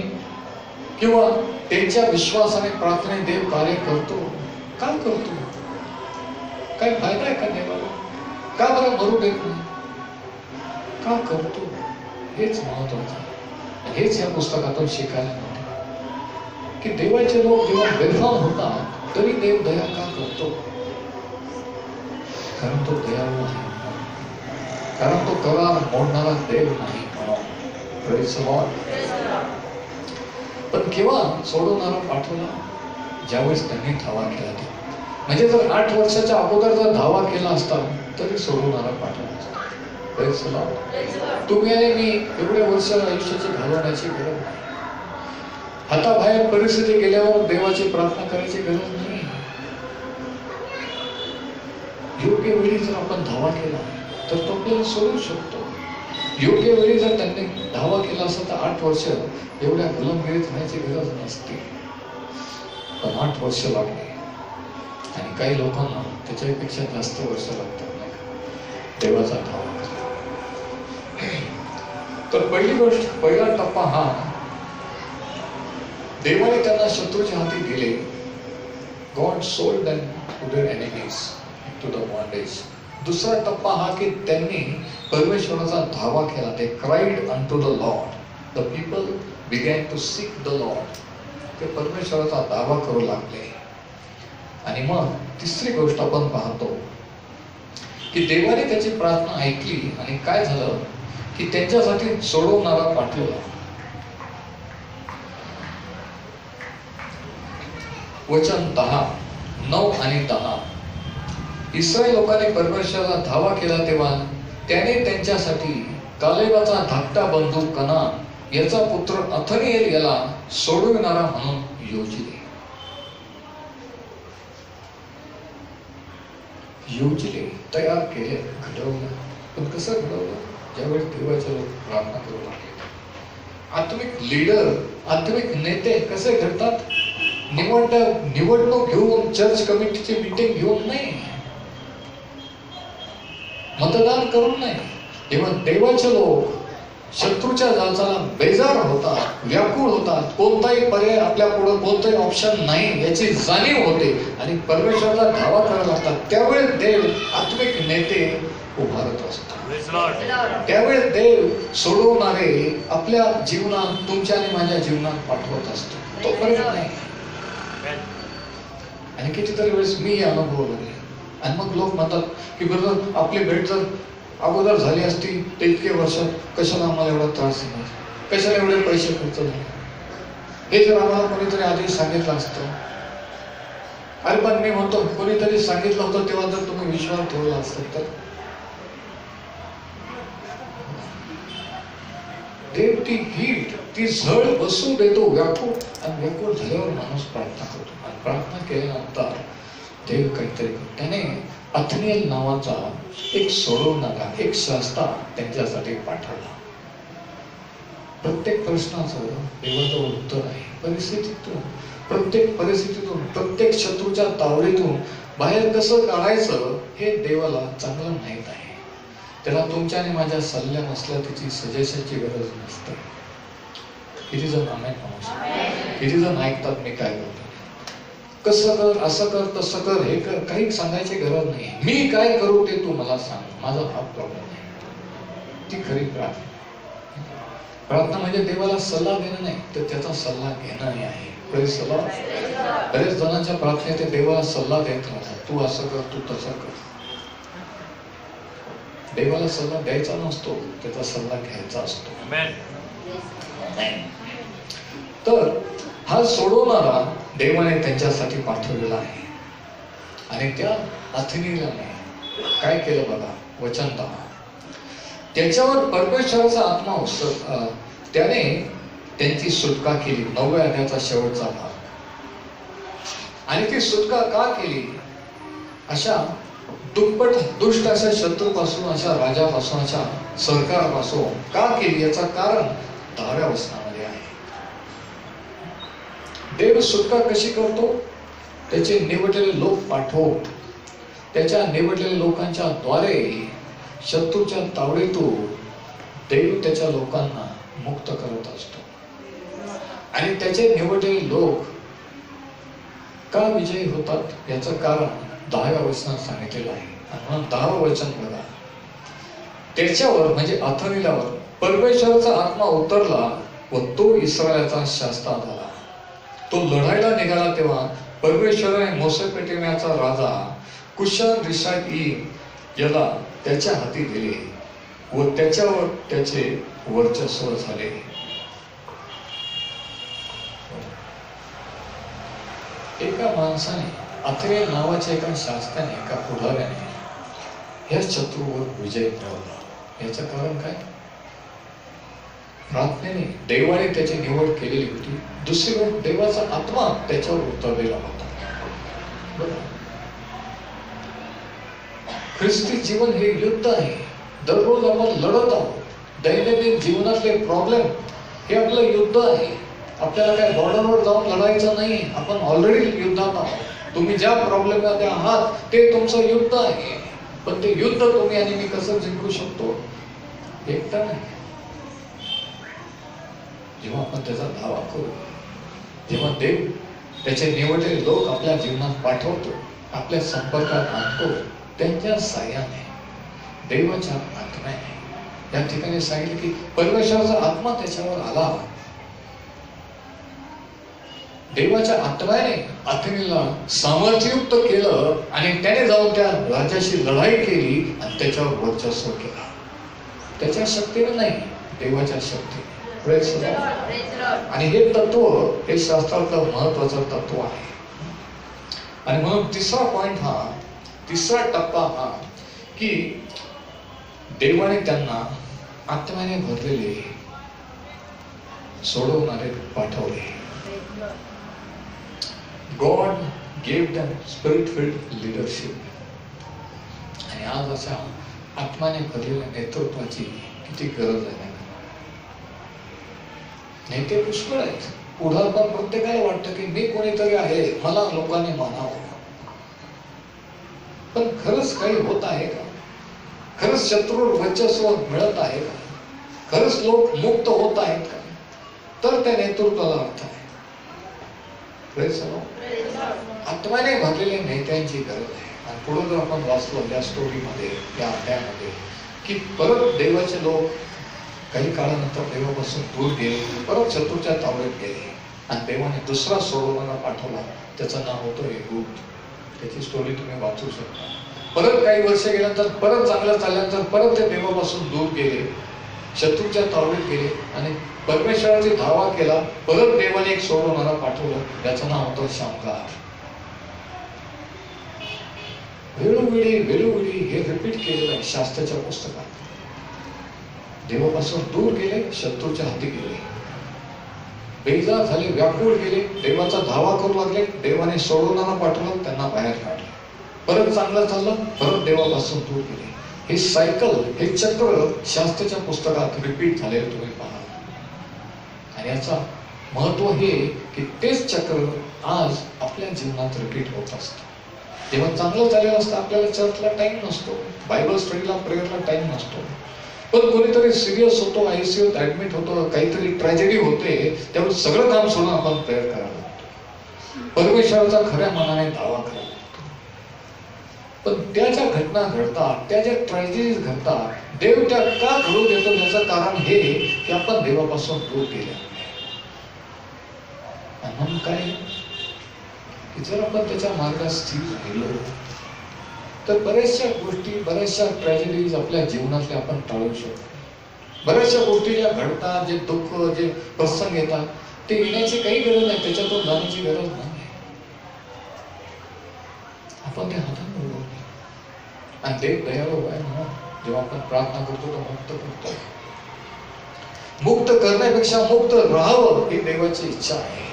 किंवा त्यांच्या विश्वासाने, प्रार्थनेने देव कार्य करतो. का करतो? काय फायदा आहे का देवाला? का बरं मरू देत नाही? का करतो? हेच महत्वाचं. हेच या पुस्तकातून शिकायला मिळते की देवाचे लोक जेव्हा बेफाम होतात तरी देव दया का करतो? कारण तो दयाळू आहे, कारण तो करार मोडणारा देव नाही म्हणून. Praise the Lord. पण केव्हा सोडवणारा पाठवला? ज्यावेळेस त्यांनी धावा केला. म्हणजे जर 8 वर्षाच्या अगोदर जर धावा केला असता तरी सोडवणारा पाठवला असता. तुम्ही आणि मी एवढे वर्ष आयुष्याची घालवण्याची गरज नाही. हाताबाहेर परिस्थिती गेल्यावर देवाची प्रार्थना करायची गरज नाही. योग्य वेळी जर आपण धावा केला तर तो आपल्याला सोडू शकतो. योग्य वेळी जर त्यांनी धावा केला असता तर 8 वर्ष एवढ्या गुलामगिरीत राहण्याची गरज नसते. पण 8 वर्ष लागले आणि काही लोकांना त्याच्यापेक्षा जास्त वर्ष लागतात नाही देवाचा धावा. तर पहिली गोष्ट, पहिला टप्पा हा, देवाने त्यांना शत्रूच्या हाती दिले. God sold them to their enemies, to the bondage. दुसरा टप्पा हा की त्यांनी परमेश्वराचा धावा केला. ते cried unto the Lord. The people began to seek the Lord. ते परमेश्वराचा धावा करू लागले. आणि मग तिसरी गोष्ट आपण पाहतो की देवाने त्याची प्रार्थना ऐकली आणि काय झालं की त्यांच्यासाठी सोडवणारा पाठवला. वचन 9 आणि 10. इस्रायल लोकांनी परमेश्वराला धावा केला तेव्हा त्याने त्यांच्यासाठी कालेबाचा धाकटा बंधू कनान याचा पुत्र अथनिएल याला सोडविणारा म्हणून योजिले. तयार केले, घडवलं. पण कसं घडवलं? ज्यावेळी देवाचे लोक प्रार्थना करू लागले. आत्मिक लीडर, आत्मिक नेते कसे घडतात? निवडणूक घेऊन, चर्च कमिटीची मीटिंग घेऊन नाही, मतदान करून नाही. तेव्हा देवाचे लोक शत्रूच्या जाचाला बेजार होतात, व्याकुळ होतात. कोणताही पर्याय आपल्या पुढे, कोणताही ऑप्शन नाही याची जाणीव होते आणि परमेश्वराचा धावा करायला लागतात. त्यावेळेस देव आत्मिक नेते उभारत असतात. त्यावेळेस देव सोडवणारे आपल्या जीवनात, तुमच्या आणि माझ्या जीवनात पाठवत असतो. तो पर्याय नाही. आणि कितीतरी वेळेस मी हे अनुभवले. आणि मग लोक म्हणतात की बरोबर आपली भेट जर अगोदर झाली असती तर इतके वर्ष कशाला आम्हाला एवढा त्रास झाला, कशाला एवढे पैसे खर्च झाले, हे जर आम्हाला कोणीतरी आधी सांगितलं असतं. अरे पण मी म्हणतो कोणीतरी सांगितलं होतं तेव्हा जर तुम्ही विश्वास ठेवला असत तर. देव ती हीट, ती झळ बसू देतो व्याकुळ. आणि व्याकुळ झाल्यावर माणूस प्रार्थना करतो. आणि प्रार्थना केल्यानंतर देव काहीतरी करतो. त्याने अथनिएल नावाचा एक सोडवणारा, एक शास्ता त्यांच्यासाठी पाठवला. प्रत्येक प्रश्नाचं देवाचं उत्तर आहे. परिस्थितीतून, प्रत्येक परिस्थितीतून, प्रत्येक शत्रूच्या तावडीतून बाहेर कसं काढायचं हे देवाला चांगलं माहीत आहे. त्याला तुमच्या आणि माझ्या सल्ल्या नसल्या त्याची सजेशनची गरज नसते. किती जण आमेन म्हणू शकतात? किती जण ऐकतात मी काय बोलतो? कसं कर, असं कर, तसं कर, हे कर, काही सांगायची गरज नाही. मी काय करू ते तू मला सांग, माझा हा प्रॉब्लेम आहे. ती खरी प्रार्थना. प्रार्थना म्हणजे देवाला सल्ला देणं नाही तर त्याचा सल्ला घेणं आहे. बरेच जणांच्या प्रार्थनेत ते देवाला सल्ला देत राहतात. तू असं कर, तू तसं कर. देवाला सल्ला द्यायचा नसतो, त्याचा सल्ला घ्यायचा असतो. तर हा सोडवणारा देवाने त्यांच्यासाठी पाठवलेला आहे. आणि त्या अथनिएलने काय केलं बघा. वचन 10. त्याच्यावर परमेश्वराचा आत्मा त्याने त्यांची सुटका केली. 9व्या अध्यायाचा शेवटचा भाग. आणि ती सुटका का केली? अशा दुप्पट दुष्ट अशा शत्रूपासून, अशा राजापासून, अशा सरकारपासून का केली याचं कारण 10व्या वचनामध्ये आहे. देव सुटका कशी करतो? त्याचे निवडलेले लोक पाठवून, त्याच्या निवडलेल्या लोकांच्या द्वारे शत्रूच्या तावडीतून देव त्याच्या लोकांना मुक्त करत असतो. आणि त्याचे निवडलेले लोक का विजयी होतात याचं कारण 10व्या वचनात सांगितलेलं आहे. म्हणून 10वं वचन बघा. त्याच्यावर म्हणजे अथनिएलवर परमेश्वराचा आत्मा उतरला व तो इस्रायलाचा शास्ता झाला. तो लढायला निघाला तेव्हा परमेश्वराने मेसोपोटामियाचा राजा कुशान रिशाईम याला त्याच्या हाती दिले व त्याच्यावर त्याचे वर्चस्व झाले. एका माणसाने अथरेल नावाच्या एका शास्त्राने, एका पुढाऱ्याने या शत्रूवर विजय मिळवला. याचं कारण काय? प्रार्थनेने देवाने त्याची निवड केलेली होती. दुसरी गोष्ट, देवाचा आत्मा त्याच्यावर उतरलेला होता. ख्रिस्ती जीवन हे युद्ध आहे. दररोज आपण लढत आहोत. दैनंदिन जीवनातले प्रॉब्लेम हे आपलं युद्ध आहे. आपल्याला काय बॉर्डरवर जाऊन लढायचं नाही. आपण ऑलरेडी युद्धात आहोत. तुम्ही ज्या प्रॉब्लेम मध्ये आहात ते तुमचं युद्ध आहे. पण ते युद्ध तुम्ही आणि मी कसं जिंकू शकतो? एकटा नाही. जेव्हा आपण त्याचा धावा करू, जेव्हा देव त्याचे निवडलेले लोक आपल्या जीवनात पाठवतो, आपल्या संपर्कात आणतो, त्यांच्या साह्याने, देवाच्या आत्म्याने. या ठिकाणी सांगितलं की परमेश्वराचा आत्मा त्याच्यावर आला. देवाच्या आत्म्याने अथेनेला सामर्थ्ययुक्त केलं आणि त्याने जाऊन त्या राजाशी लढाई केली आणि त्याच्यावर वर्चस्व केला. त्याच्या शक्तीने नाही, देवाच्या शक्तीने. आणि हे तत्व हे शास्त्रातलं महत्वाचं तत्व आहे. आणि म्हणून तिसरा पॉइंट हा, तिसरा टप्पा हा की देवाने त्यांना आत्म्याने भरलेले सोडवणारे पाठवले. God gave them spirit-filled leadership. आणि आज अशा आत्म्याने भरलेल्या नेतृत्वाची किती गरज आहे. नेते पुष्कळ आहेत. पुढारपण प्रत्येकाला वाटतं की मी कोणीतरी आहे, मला लोकांनी मानावं. पण खरंच काही होत आहे का? खरंच शत्रूवर वर्चस्व मिळत आहे का? खरंच लोक मुक्त होत आहेत का? तर त्या नेतृत्वाला अर्थ आहे. आत्म्याने भरलेल्या नेत्यांची गरज आहे. आणि पुढे जर आपण वाचलो या स्टोरीमध्ये, या अध्यायामध्ये, की परत देवाचे लोक काही काळानंतर देवापासून दूर गेले, परत शत्रूच्या तावडीत गेले आणि देवाने दुसरा सोडवणारा पाठवला. त्याचं नाव होतं यहूद. त्याची स्टोरी तुम्ही वाचू शकता. परत काही वर्ष गेल्यानंतर, परत चांगलं चालल्यानंतर परत ते देवापासून दूर गेले, शत्रूच्या तावडीत गेले आणि परमेश्वराची धावा केला. परत देवाने एक सोडवणारा पाठवलं. त्याचं नाव होतं शामगार. वेळोवेळी हे रिपीट केलेलं आहे शास्त्राच्या पुस्तकात. देवापासून दूर गेले, शत्रूच्या हाती गेले, बेजार झाले, व्याकुळ गेले, देवाचा धावा करू लागले. देवाने सोडवणारा पाठवलं, त्यांना बाहेर काढलं. परत चांगलं चाललं, परत देवापासून दूर गेले. हे सायकल, हे चक्र शास्त्राच्या पुस्तकात रिपीट झालेलं तुम्ही पहा. आणि याचा महत्व हे की तेच चक्र आज आपल्या जीवनात रिपीट होत असतं. जेव्हा चांगलं चाललेलं असतं, आपल्याला चर्चला टाइम नसतो, बायबल स्टडीला, प्रेयरला टाइम नसतो. पण कोणीतरी सिरियस होतो, आयसीयूत ऍडमिट होतो, काहीतरी ट्रॅजेडी होते, त्यामुळे सगळं काम सोडून आपण प्रेयर करायला लागतो, परमेश्वराचा खऱ्या मनाने दावा करायला लागतो. पण त्या ज्या घटना घडतात, त्या ज्या ट्रॅजेडीज घडतात, देव त्या का घडू देतो याचं कारण हे की आपण देवापासून दूर गेले. म्हणून काय की जर आपण त्याच्या मार्गात स्थिर राहिलो तर बऱ्याचशा गोष्टी, बऱ्याचशा ट्रॅजेडीज आपल्या जीवनातल्या आपण टाळू शकतो. बऱ्याचशा गोष्टी ज्या घडतात, जे दुःख, जे प्रसंग येतात, ते येण्याची काही गरज नाही, त्याच्यातून जाण्याची गरज नाही. आपण ते हातात मिळवू. आणि देव दयाळू आहे म्हणून जेव्हा आपण प्रार्थना करतो तो मुक्त करतो. मुक्त करण्यापेक्षा मुक्त राहावं ही देवाची इच्छा आहे.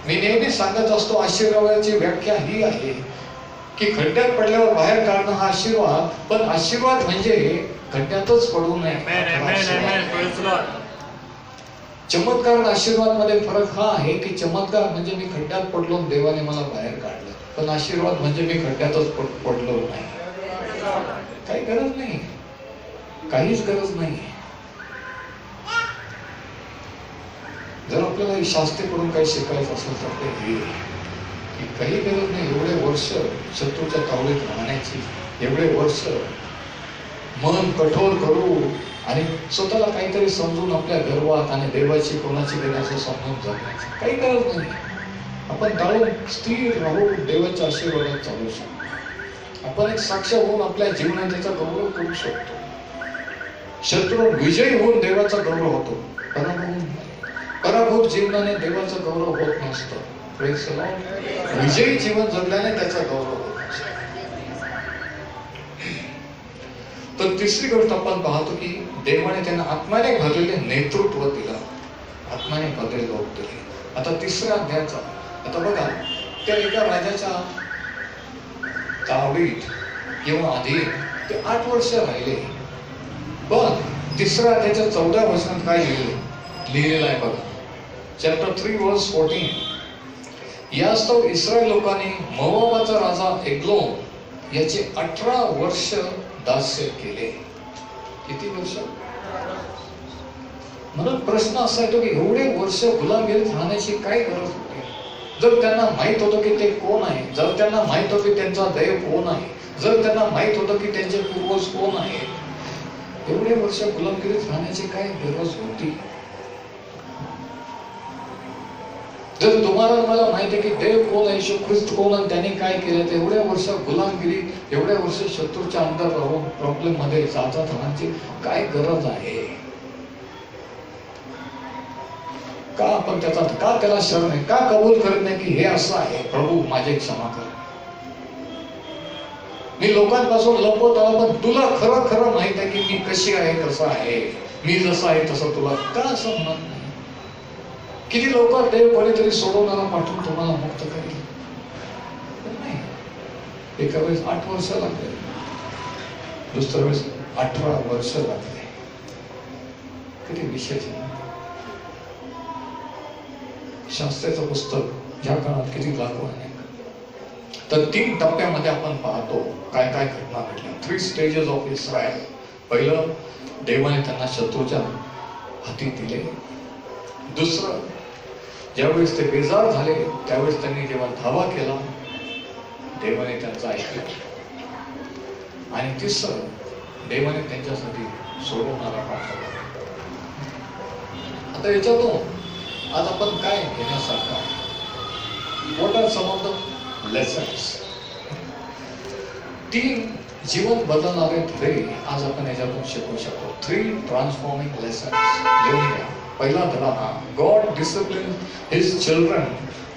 मी नेहमी सांगत असतो, आशीर्वादाची व्याख्या ही आहे की खड्ड्यात पडल्यावर बाहेर काढणं हा आशीर्वाद, पण आशीर्वाद म्हणजे खड्ड्यातच पडू नये. चमत्कार आशीर्वाद मध्ये फरक हा आहे की चमत्कार म्हणजे मी खड्ड्यात पडलो, देवाने मला बाहेर काढलं. पण आशीर्वाद म्हणजे मी खड्ड्यातच पडलो नाही. काही गरज नाही, काहीच गरज नाही. जर आपल्याला शास्त्रीकडून काही शिकायचं असेल तर ते हे की काही गरज नाही एवढे वर्ष शत्रूच्या तावडीत राहण्याची, एवढे वर्ष मन कठोर करू आणि स्वतःला काहीतरी समजून आपल्या गर्वात आणि देवाची कोणाची देण्याचं समजून जगण्याची काही गरज नाही. आपण टाळून स्थिर राहू, देवाच्या आशीर्वादात चालू शकतो. आपण एक साक्ष होऊन आपल्या जीवनात त्याचा गौरव करू शकतो. शत्रू विजयी होऊन देवाचा गौरव होतो. पराभूत जीवनाने देवाचा गौरव होत नसतो. Praise the Lord. विजयी जीवन जगल्याने त्याचा गौरव होतो. तर तिसरी गोष्ट आपण पाहतो की देवाने त्यांना आत्म्याने भरलेले नेतृत्व दिलं, आत्म्याने भरलेले लोक दिले. आता तिसऱ्या अध्यायाचा, आता बघा त्या एका राजाच्या तावडीत किंवा आधी ते 8 वर्ष राहिले. पण तिसऱ्या अध्यायाच्या 14 वचनात काय लिहिलेलं आहे बघा. चॅप्टर 3 वर्स 14. यास्तव इस्रायल लोकांनी मोवाबाचा राजा एग्लोन याचे 18 वर्ष दास्य केले. किती वर्ष? म्हणून प्रश्न असा येतो की एवढे वर्ष गुलामगिरीत राहण्याची काय गरज होती? जर त्यांना माहित होतं की ते कोण आहे, जर त्यांना माहित होतं की त्यांचा दैव कोण आहे, जर त्यांना माहित होतं की त्यांचे पूर्वज कोण आहे, एवढे वर्ष गुलामगिरीत राहण्याची काय गरज होती? जर तुम्हाला मला माहिती आहे की देव कोण आहे, येशू ख्रिस्त कोण आणि त्याने काय केलं, तर एवढ्या वर्ष गुलामगिरी, एवढ्या वर्ष शत्रूच्या अंदर राहून प्रॉब्लेम मध्ये जातात राहण्याची काय गरज आहे? का आपण त्याला शरण आहे, का कबूल करत नाही की हे असं आहे, प्रभू माझे क्षमा कर, मी लोकांपासून लपवत आलो, पण तुला खरं खरं माहित आहे की मी कशी आहे, कसं आहे, मी जसं आहे तसं तुला का असं म्हणत नाही? किती लोक देव कोणीतरी सोडवणारा पाठवून तुम्हाला मुक्त करेल? नाही. एका वेळेस 8 वर्ष लागले, दुसऱ्या वेळेस 18 वर्ष लागले. किती विशेष आहे. शास्त्राचं पुस्तक या काळात किती लागू आहे. तर 3 टप्प्यामध्ये आपण पाहतो काय काय घटना घडल्या. 3 स्टेजेस ऑफ इस्रायल. पहिलं, देवाने त्यांना शत्रूच्या हाती दिले. दुसरं, ज्यावेळेस ते बेजार झाले त्यावेळेस त्यांनी जेव्हा धावा केला, देवाने त्यांचा ऐकलं. आणि तिसरं, देवाने त्यांच्यासाठी सोडवणारा पाठवला. आता याच्यातून आज आपण काय घेण्यासारखं आहे? What are some of the lessons? 3 जीवन बदलणारे धडे आज आपण याच्यातून शिकू शकतो. 3 ट्रान्सफॉर्मिंग लेसन्स. लिहून घ्या. पहिला धडा हा, God discipline his children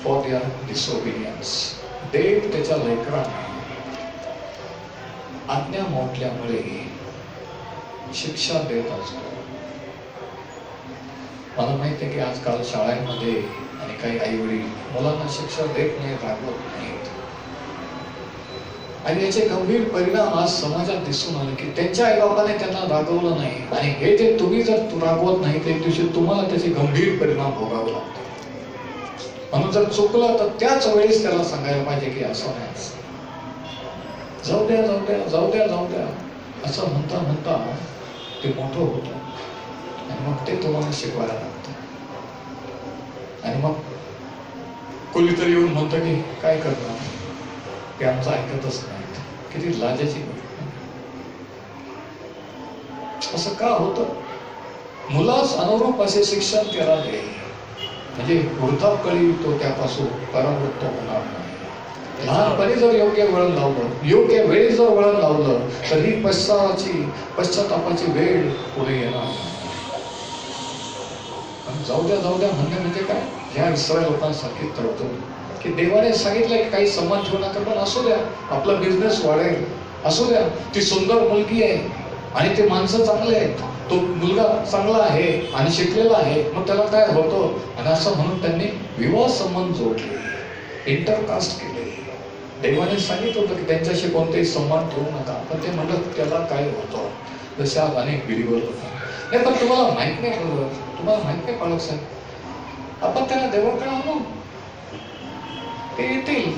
for their disobedience. देव त्याच्या लेकरांना आज्ञा मोडल्यामुळे शिक्षा देत असतो. मला माहिती आहे की आजकाल शाळांमध्ये आणि काही आई वडील मुलांना शिक्षा देत नाही, रागवत नाहीत. आणि याचे गंभीर परिणाम आज समाजात दिसून आले की त्यांच्या आईबापाने त्यांना रागवलं नाही, आणि हे जे तुम्ही जर रागवत नाही त्या दिवशी तुम्हाला त्याचे गंभीर परिणाम भोगावे लागतात. म्हणून जर चुकलं तर त्याच वेळेस त्याला सांगायला पाहिजे की असं नाही, जाऊ द्या जाऊ द्या जाऊ द्या जाऊ द्या असं म्हणता म्हणता ते मोठं होतं. आणि मग ते तुम्हाला शिकवायला लागतं. आणि मग कोणीतरी येऊन म्हणतं की काय करणार, ते आमचं ऐकतच नाहीत. किती लाजाची गोष्ट. असं का होतं? मुलास अनुरूप असे शिक्षण त्याला दे, म्हणजे वृद्धापकाळी तो त्यापासून परावृत्त होणार नाही. लहानपणी जर योग्य वळण लावलं, योग्य वेळी जर वळण लावलं, तर ही पश्चातापाची वेळ पुढे येणार. जाऊ द्या म्हणणे म्हणजे काय? ह्या इस्रायल लोकांसारखी तळतळ की देवाने सांगितलं की काही सन्मान ठेवू नका, पण असू द्या, आपला बिझनेस वाढेल, असू द्या, ती सुंदर मुलगी आहे आणि ते माणसं चांगले आहेत, तो मुलगा चांगला आहे आणि शिकलेला आहे, मग त्याला काय होतं? आणि असं म्हणून त्यांनी विवाह संबंध जोडले, इंटरकास्ट केले. देवाने सांगितलं होतं की त्यांच्याशी कोणतेही संबंध ठेवू नका, पण ते म्हणत त्याला काय होतं? जसे आज अनेक बिलीवर होतात. नाही, पण तुम्हाला माहित नाही बरोबर, तुम्हाला माहित नाही पालक साहेब, आपण त्यांना देवाकडे आणू, ते येतील,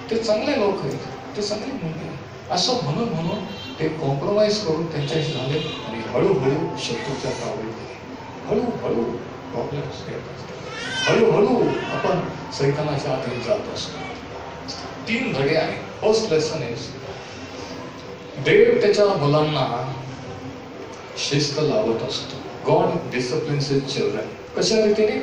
ते चांगले लोक आहेत, ते चांगले मुलगे, असं म्हणून ते कॉम्प्रोमाइज करून त्यांच्याशी झाले आणि हळूहळू शत्रूच्या तावडीत गेले. हळूहळू प्रॉब्लेम्स येत असतात, हळूहळू आपण सैतानाच्या अधीन जात असतो. 3 धडे आहेत. फर्स्ट लेसन इज, देव त्याच्या मुलांना शिस्त लावत असतो. God disciplines his children. कशा रीतीने?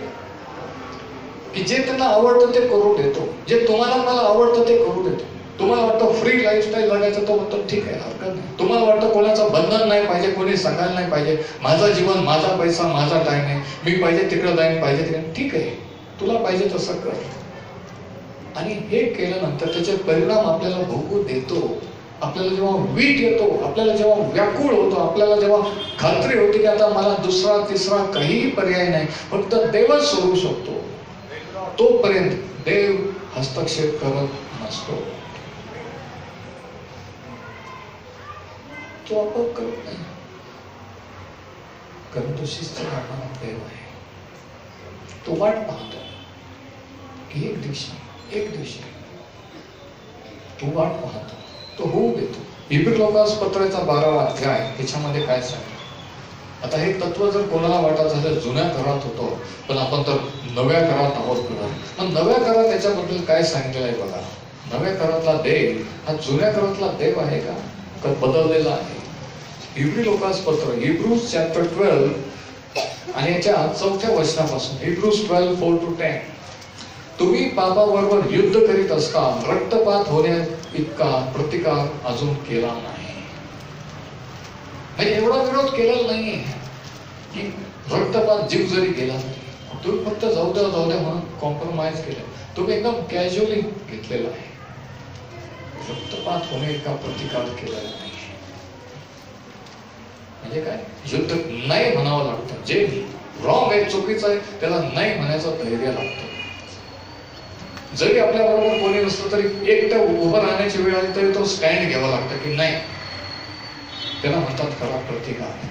की जे त्यांना आवडतं ते करू देतो, जे तुम्हाला मला आवडतं ते करू देतो. तुम्हाला वाटतं फ्री लाईफस्टाईल जगायचं, तो म्हणतो ठीक आहे, हरकत नाही. तुम्हाला वाटतं कोणाचं बंधन नाही पाहिजे, कोणी सांगायला नाही पाहिजे, माझं जीवन, माझा पैसा, माझा टाइम आहे, मी पाहिजे तिकडे जाईन, पाहिजे तिकडे, ठीक आहे, तुला पाहिजे तसं कर. आणि हे केल्यानंतर त्याचे परिणाम आपल्याला भोगू देतो. आपल्याला जेव्हा वीट येतो, आपल्याला जेव्हा व्याकुळ होतो, आपल्याला जेव्हा खात्री होती की आता मला दुसरा तिसरा काहीही पर्याय नाही, फक्त देवच सोडू शकतो, तोपर्यंत देव हस्तक्षेप करत नसतो. तो आपोआप करत नाही, कारण तो शिस्त राहणारा देव आहे. तो वाट पाहतो की एक दिवशी तो वाट पाहतो, तो होऊ देतो. इब्री लोकांस पत्राचा 12वा अध्याय त्याच्यामध्ये काय सांगितलं? आता हे तत्व जर कोणाला वाटत झालं जुन्या करारात होतो, पण आपण तर नव्या करारात आहोत बघा. पण नव्या करारात त्याच्याबद्दल काय सांगितलेलं आहे बघा. नव्या करारातला देव हा जुन्या करारातला देव आहे का बदललेला आहे? इब्री लोकांस पत्र, हिब्रूज चॅप्टर 12 आणि याच्या 4थ्या वचनापासून, हिब्रूज 12:4-10. तुम्ही पापाबरोबर युद्ध करीत असता रक्तपात होण्या इतका प्रतिकार अजून केला नाही. म्हणजे एवढा विरोध केलेला नाहीये की रक्तपात जीव जरी गेला तरी तुम्ही फक्त जाऊ द्या म्हणून कॉम्प्रोमाइज केलं. तुम्ही एकदम कॅज्युअली घेतलेला आहे. रक्तपात होणे इतका प्रतिकार केलेला नाही. म्हणजे काय? युद्ध नाही म्हणावं लागतं. जे रॉंग आहे, चुकीचं आहे, त्याला नाही म्हणायचं धैर्य लागतं. जरी आपल्या बरोबर कोणी नसलं तरी एकटं उभं राहण्याची वेळ आली तरी तो स्टँड घ्यावा लागतं की नाही, त्याला म्हणतात खरा प्रतिकार.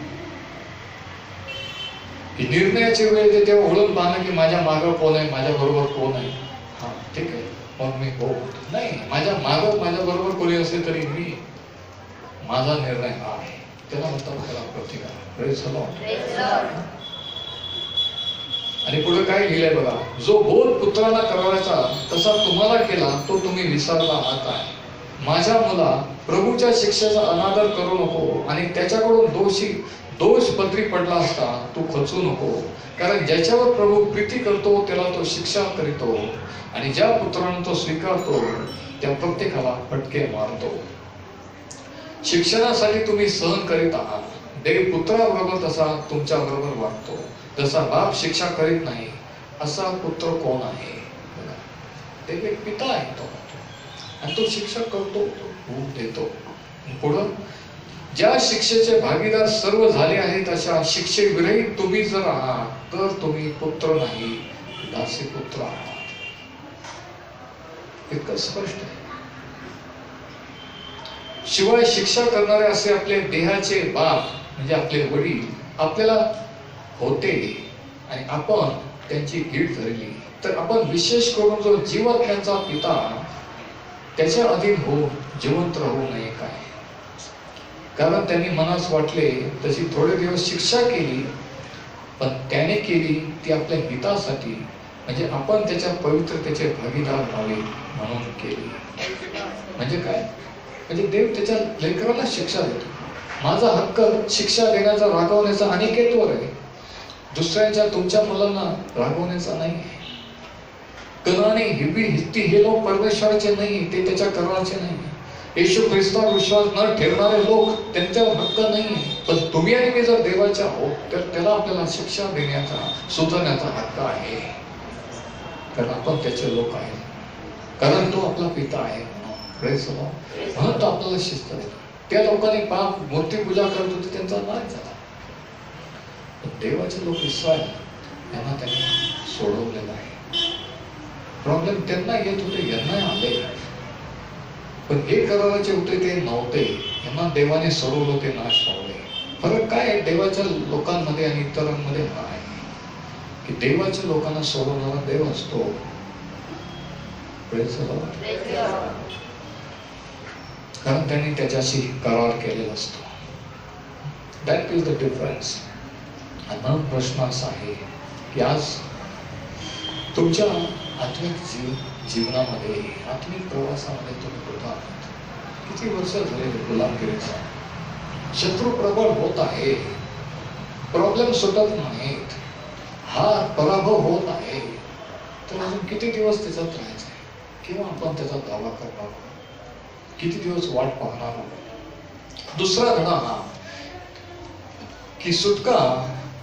की निर्णयाची वेळ येते तेव्हा ओळख पाहणं की माझ्या मागं कोण आहे, माझ्या बरोबर कोण आहे. हा ठीक आहे, मग मी हो नाही, माझ्या मागं माझ्या बरोबर कोणी असले तरी मी माझा निर्णय हा आहे, त्याला म्हणतात खरा प्रतिकार. Praise the Lord. आणि पुढे काय लिहिलंय बघा. जो बोध पुत्राला करायचा तसा तुम्हाला केला तो तुम्ही विसरला आहात आहे. माझ्या मुला, प्रभूच्या शिक्षेचा अनादर करू नको आणि त्याच्याकडून दोष पदरी पडला असता तू खचू नको. कारण ज्याच्यावर प्रभू प्रीती करतो त्याला तो शिक्षा करीतो आणि ज्या पुत्रानं तो स्वीकारतो त्या प्रत्येकाला फटके मारतो. शिक्षणासाठी तुम्ही सहन करीत आहात. देव पुत्राबरोबर तसा तुमच्या बरोबर वागतो. जसा बाप शिक्षा करीत नाही असा पुत्र कोण आहे? देव एक पिता आहे तो, आणि तो शिक्षा करतो, भूक देतो. पुढं ज्या शिक्षेचे भागीदार सर्व झाले आहेत अशा शिक्षेविरहित तुम्ही जर आहात तर तुम्ही पुत्र नाही दासी पुत्र आहात. इतकं स्पष्ट आहे. शिवाय शिक्षा करणारे असे आपले देहाचे बाप म्हणजे आपले वडील आपल्याला होते आणि आपण त्यांची गीट धरली, तर आपण विशेष करून जो जीवात्म्यांचा पिता त्याच्या अधीन होऊन जिवंत राहू नये काय? कारण त्यांनी मनास वाटले तशी थोडे दिवस शिक्षा केली, पण त्याने केली ती आपल्या हितासाठी, म्हणजे आपण त्याच्या पवित्रतेचे भागीदार व्हावे म्हणून केली. म्हणजे काय? म्हणजे देव त्याच्या लेकराला शिक्षा देतो. माझा हक्क शिक्षा देण्याचा, रागवण्याचा अनिकेतवर आहे, दुसऱ्यांच्या तुमच्या मुलांना रागवण्याचा नाही. कनानी, हिब्री, हित्ती हे लोक परमेश्वराचे नाही, ते त्याच्या कराराचे नाही. येशू ख्रिस्तावर विश्वास न ठेवणारे लोक त्यांच्यावर हक्क नाही. पण तुम्ही आणि मी जर देवाचे आहोत तर त्याला आपल्याला शिक्षा देण्याचा, सुधारण्याचा हक्क आहे, कारण आपण त्याचे लोक आहेत, कारण तो आपला पिता आहे. म्हणून तो आपल्याला शिस्त देतो. त्या लोकांनी पाप मूर्ती पूजा करत होते, त्यांचा नाश झाला. देवाचे लोक इस्रायल यांना त्यांनी सोडवलेलं आहे. प्रॉब्लेम त्यांना येत होते, यांना आले, पण हे कराराचे होते ते नव्हते, यांना देवाने सोडवलं, ते नाश पावले. फरक काय आहे देवाच्या लोकांमध्ये आणि इतरांमध्ये? हा आहे की देवाच्या लोकांना सोडवणारा देव असतो. कारण त्यांनी त्याच्याशी करार केलेला असतो. That is the difference. आणि म्हणून प्रश्न असा आहे की आज तुमच्या आत्मिक जीवनामध्ये, आत्मिक प्रवासामध्ये तुम्ही कुठं आहात? किती वर्ष झाले गुलामगिरीचा? शत्रू प्रबळ होत आहे, प्रॉब्लेम सुटत नाहीत, हा पराभव होत आहे, तर अजून किती दिवस त्याच्यात राहायचं आहे? किंवा आपण त्याचा दावा करणार? किती दिवस वाट पाहणार? दुसरा धडा हा की सुटका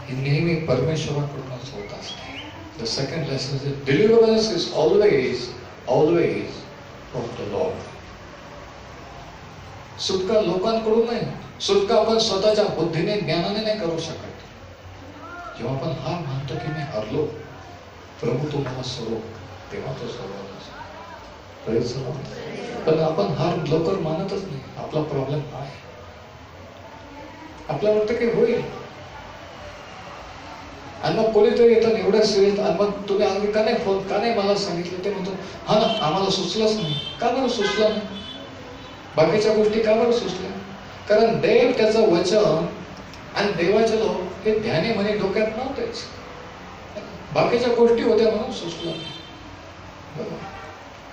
ही नेहमी परमेश्वराकडूनच होत असते. The second lesson is deliverance is always from the Lord. सुटका लोकांकडून नाही, सुटका आपण स्वतःच्या बुद्धीने ज्ञानाने नाही करू शकत. जेव्हा आपण हार मानतो की मी हरलो, प्रभू तू मला सोडव, तेव्हा तो सोडवला. पण आपण हार लवकर मानतच नाही. आपला प्रॉब्लेम काय? आपल्याला वाटतं की होईल, आणि मग कोणीतरी येतं एवढ्या सिरियस, आणि मग तुम्ही आम्ही का नाही मला सांगितलं? ते म्हणतो हा ना, आम्हाला सुचलंच नाही. का बरं सुचलं नाही? बाकीच्या गोष्टी का बरं सुचल्या? कारण देव त्याचं वचन आणि देवाचे लोक हे ध्याने म्हणे डोक्यात नव्हतेच. बाकीच्या गोष्टी होत्या म्हणून सुचलं नाही.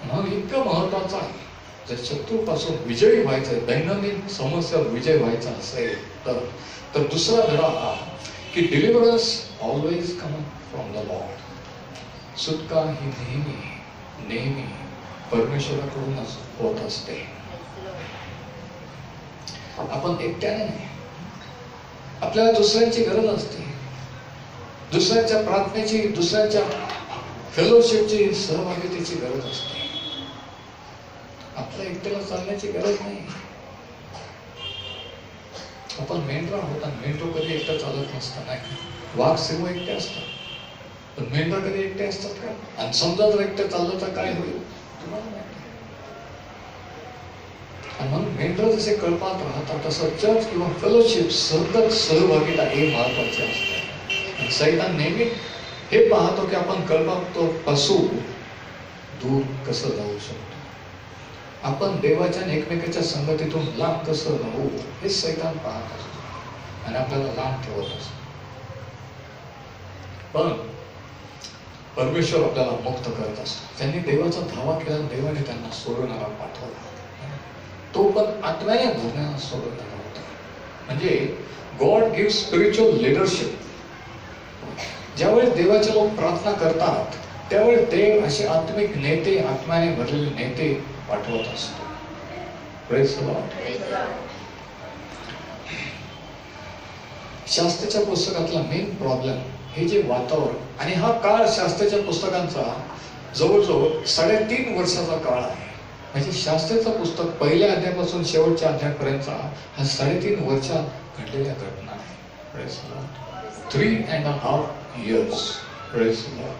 म्हणून इतकं महत्वाचं आहे, जर शत्रूपासून विजयी व्हायचं, दैनंदिन समस्यावर विजय व्हायचा असेल तर दुसरा धडा हा की deliverance always coming from the Lord. सुटका ही नेहमी परमेश्वराकडूनच होत असते. आपण एकट्याने नाही, आपल्याला दुसऱ्यांची गरज असते. दुसऱ्यांच्या प्रार्थनेची, दुसऱ्यांच्या फेलोशिपची, सहभागितेची गरज असते. आपल्या एकट्याला चालण्याची गरज नाही. आपण मेंढरा आहोत, आणि मेंढरो कधी एकटा चालत नसतं. नाही, वाघ सिंह एकटे असतात, पण मेंढरा कधी एकटे असतात का? आणि समजा जर एकटे चाललं तर काय होईल तुम्हाला माहिती. आणि म्हणून मेंढर जसे कळपात राहतात, तसं चर्च किंवा फेलोशिप, सहभागिता हे महत्वाचे असते. आणि सैतान नेहमी हे पाहतो की आपण कळपापासून दूर कसं जाऊ शकतो, आपण देवाच्या एकमेकाच्या संगतीतून लांब कसं राहू, हे सैतान पाहत असतो आणि आपल्याला लांब ठेवत असतो. पण परमेश्वर आपल्याला मुक्त करत असतो. त्यांनी देवाचा धावा केला, देवाने त्यांना सोडवणारा पाठवला. तो पण आत्म्याने भरण्याला सोडवणारा होता. म्हणजे गॉड गिव्ह स्पिरिच्युअल लिडरशिप. ज्यावेळी देवाचे लोक प्रार्थना करतात, त्यावेळी देव असे आत्मिक नेते, आत्म्याने भरलेले नेते पाठवत असतो. Praise the Lord. शास्त्राच्या पुस्तकातला मेन प्रॉब्लेम हे जे वातावरण, आणि हा काळ शास्त्राच्या पुस्तकांचा जवळजवळ 3.5 वर्षाचा काळ आहे. म्हणजे शास्त्राचं पुस्तक पहिल्या अध्यायापासून शेवटच्या अध्यायापर्यंतचा हा 3.5 वर्षात घडलेल्या घटना आहे. Praise the Lord. 3.5 years. Praise the Lord.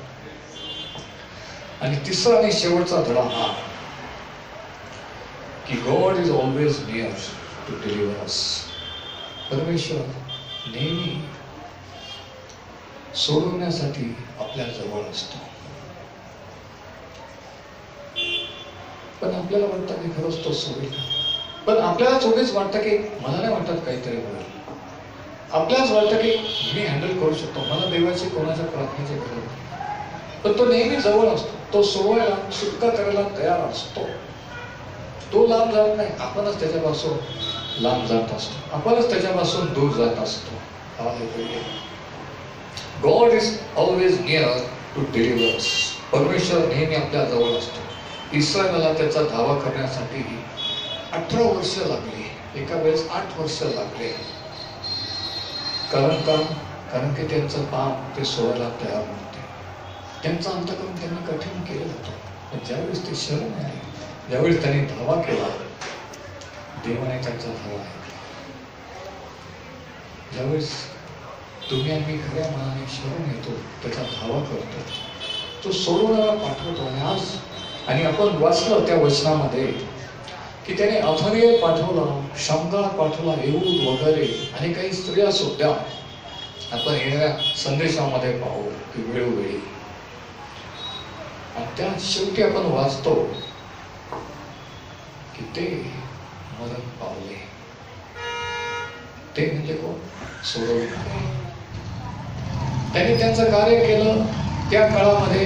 आणि तिसरा आणि शेवटचा धडा हा की God is always near to deliver us. परमेश्वर नेहमी सोडवण्यासाठी आपल्या जवळ असतो. पण आपल्याला वाटतं की खरंच तो सोडेल, पण आपल्याला थोडीच वाटतं की मला नाही वाटत काहीतरी होईल. आपल्यालाच वाटतं की मी हँडल करू शकतो, मला देवाची कोणाच्या प्रार्थनेची गरज नाही. पण तो नेहमी जवळ असतो, तो सोडवायला, सुटका करायला तयार असतो. तो लांब जात नाही, आपणच त्याच्यापासून लांब जात असतो, आपणच त्याच्यापासून दूर जात असतो. God is always near to deliver us. परमेश्वर नेहमी आपल्या जवळ असतो. इस्रायलला त्याचा धावा करण्यासाठी 18 वर्ष लागली, एका वेळेस 8 वर्ष लागले. कारण की त्यांचं पाप ते सोडायला तयार नव्हते. त्यांचा अंतःकरण त्यांनी कठीण केलं होतं. पण ज्यावेळेस ते शरण आले, ज्यावेळेस त्यांनी धावा केला, देवाने त्यांचा धावा ऐकला. ज्यावेळेस तुम्ही आम्ही खऱ्या मनाने शरण येतो, त्याचा धावा करतो, तो सोडवणारा पाठवतो. आणि आपण वाचलं त्या वचनामध्ये की त्याने अथनियल पाठवला, शमगार पाठवला, येहूद वगैरे आणि काही स्त्रिया सुद्धा आपण येणाऱ्या संदेशामध्ये पाहू की वेळोवेळी. आणि त्या शेवटी आपण वाचतो की ते मरण पावले. ते म्हणजे कोण? सोडवणारे. त्यांनी त्यांचं कार्य केलं. त्या काळामध्ये,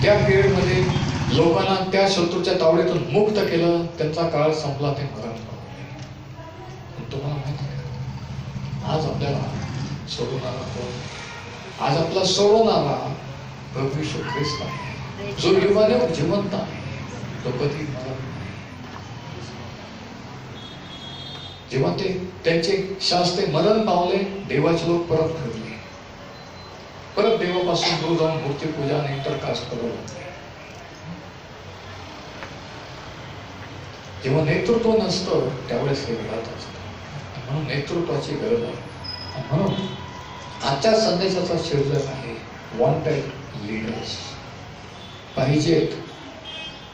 त्या पिरियडमध्ये लोकांना त्या शत्रूच्या तावडीतून मुक्त केलं. त्यांचा काळ संपला, ते मरण पावले. तुम्हाला माहिती आहे, आज आपल्याला सोडवणारा कोण? आज आपला सोडवणारा प्रभू येशू ख्रिस्त आहे, जो युगाने जिवंत आहे. तो कधी मरत नाही. जेव्हा त्यांचे शास्त्रे मरण पावले, देवाचे लोक परत फिरले. परत देवापासून दूर जाऊन मूर्ती पूजा आणि इंटरकास्ट करू लागले. जेव्हा नेतृत्व नसतं त्यावेळेस हे घडत असतं. म्हणून नेतृत्वाची गरज आहे. म्हणून आजच्या संदेशाचा शीर्षक आहे वॉन्टेड लीडर्स. पाहिजेत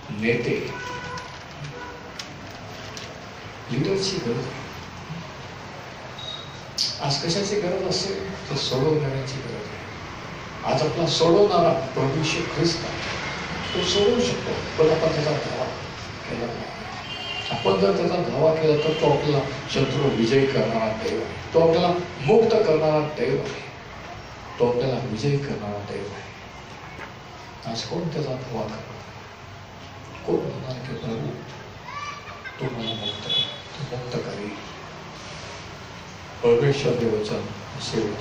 नेते. लीडर्सची गरज आहे. आज कशाची गरज असेल तर सोडवणाऱ्याची गरज आहे. आज आपला सोडवणारा प्रभू येशू ख्रिस्त तो सोडवू शकतो, पण आपण त्याचा धावा केला नाही. आपण जर त्याचा धावा केला तर तो आपला शत्रू विजय करणारा देव आहे. तो आपल्याला मुक्त करणारा देव आहे. तो आपल्याला विजय करणारा देव आहे. आज कोण त्याचा धावा करणार? कोण म्हणणार की प्रभू तू मला मुक्त करी? परमेश्वर देवाचा सेवक